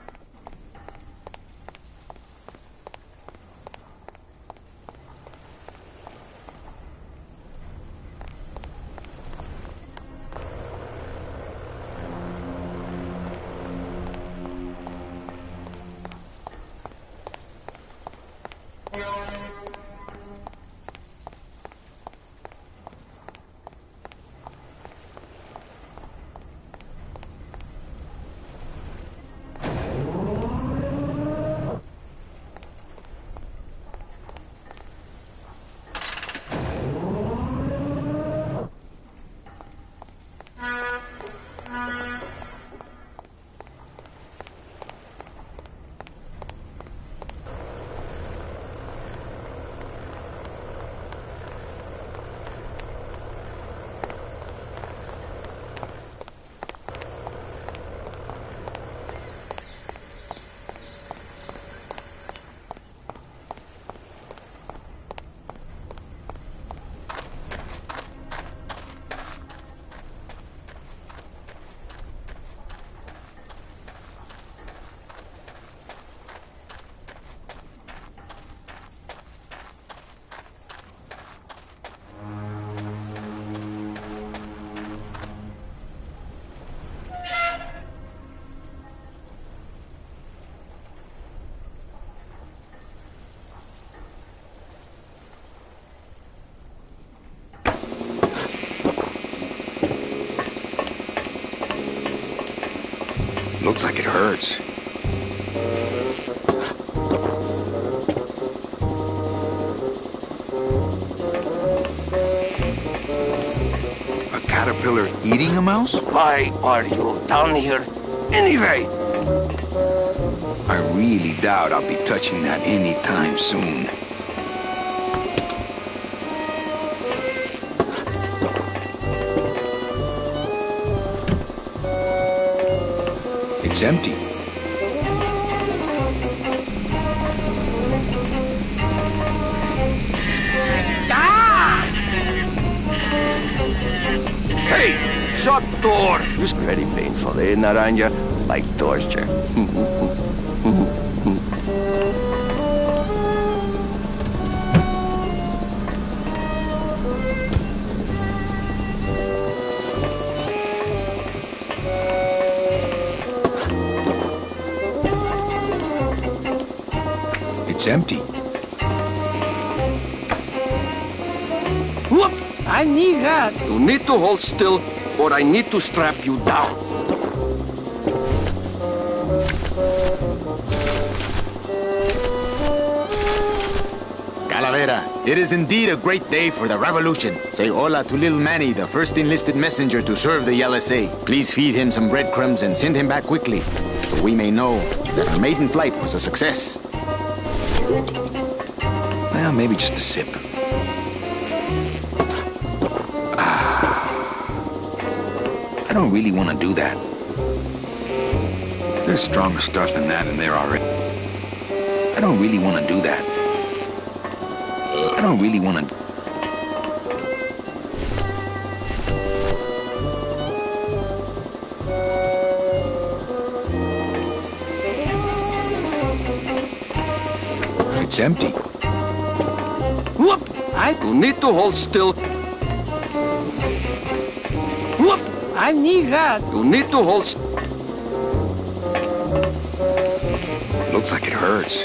Looks like it hurts. A caterpillar eating a mouse? Why are you down here anyway? I really doubt I'll be touching that anytime soon. It's empty. Hey, shut door! It's very painful, eh, Naranja? Like torture. It's empty. Whoop! I need that. You need to hold still, or I need to strap you down. Calavera, it is indeed a great day for the revolution. Say hola to little Manny, the first enlisted messenger to serve the LSA. Please feed him some breadcrumbs and send him back quickly, so we may know that our maiden flight was a success. Well, maybe just a sip. I don't really want to do that. There's stronger stuff than that in there already. I don't really want to do that. I don't really want to... It's empty. Whoop! I need to hold still. Whoop! I need that. You need to hold still. looks like it hurts.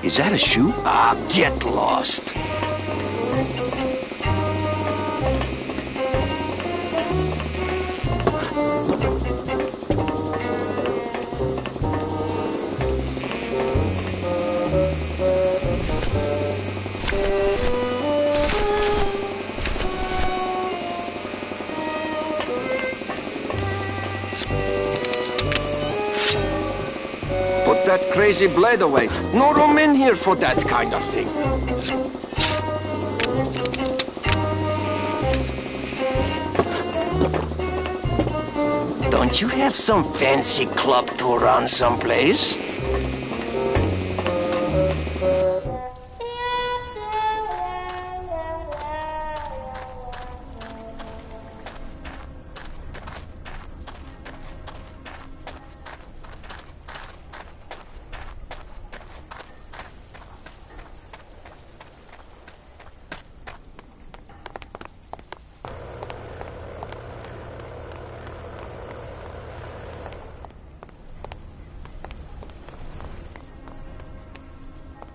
Is that a shoe? Ah, get lost. Put that crazy blade away. No room in here for that kind of thing. Don't you have some fancy club to run someplace?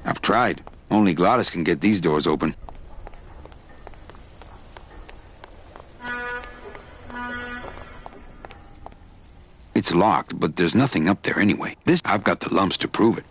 I've tried. Only Glottis can get these doors open. It's locked, but there's nothing up there anyway. I've got the lumps to prove it.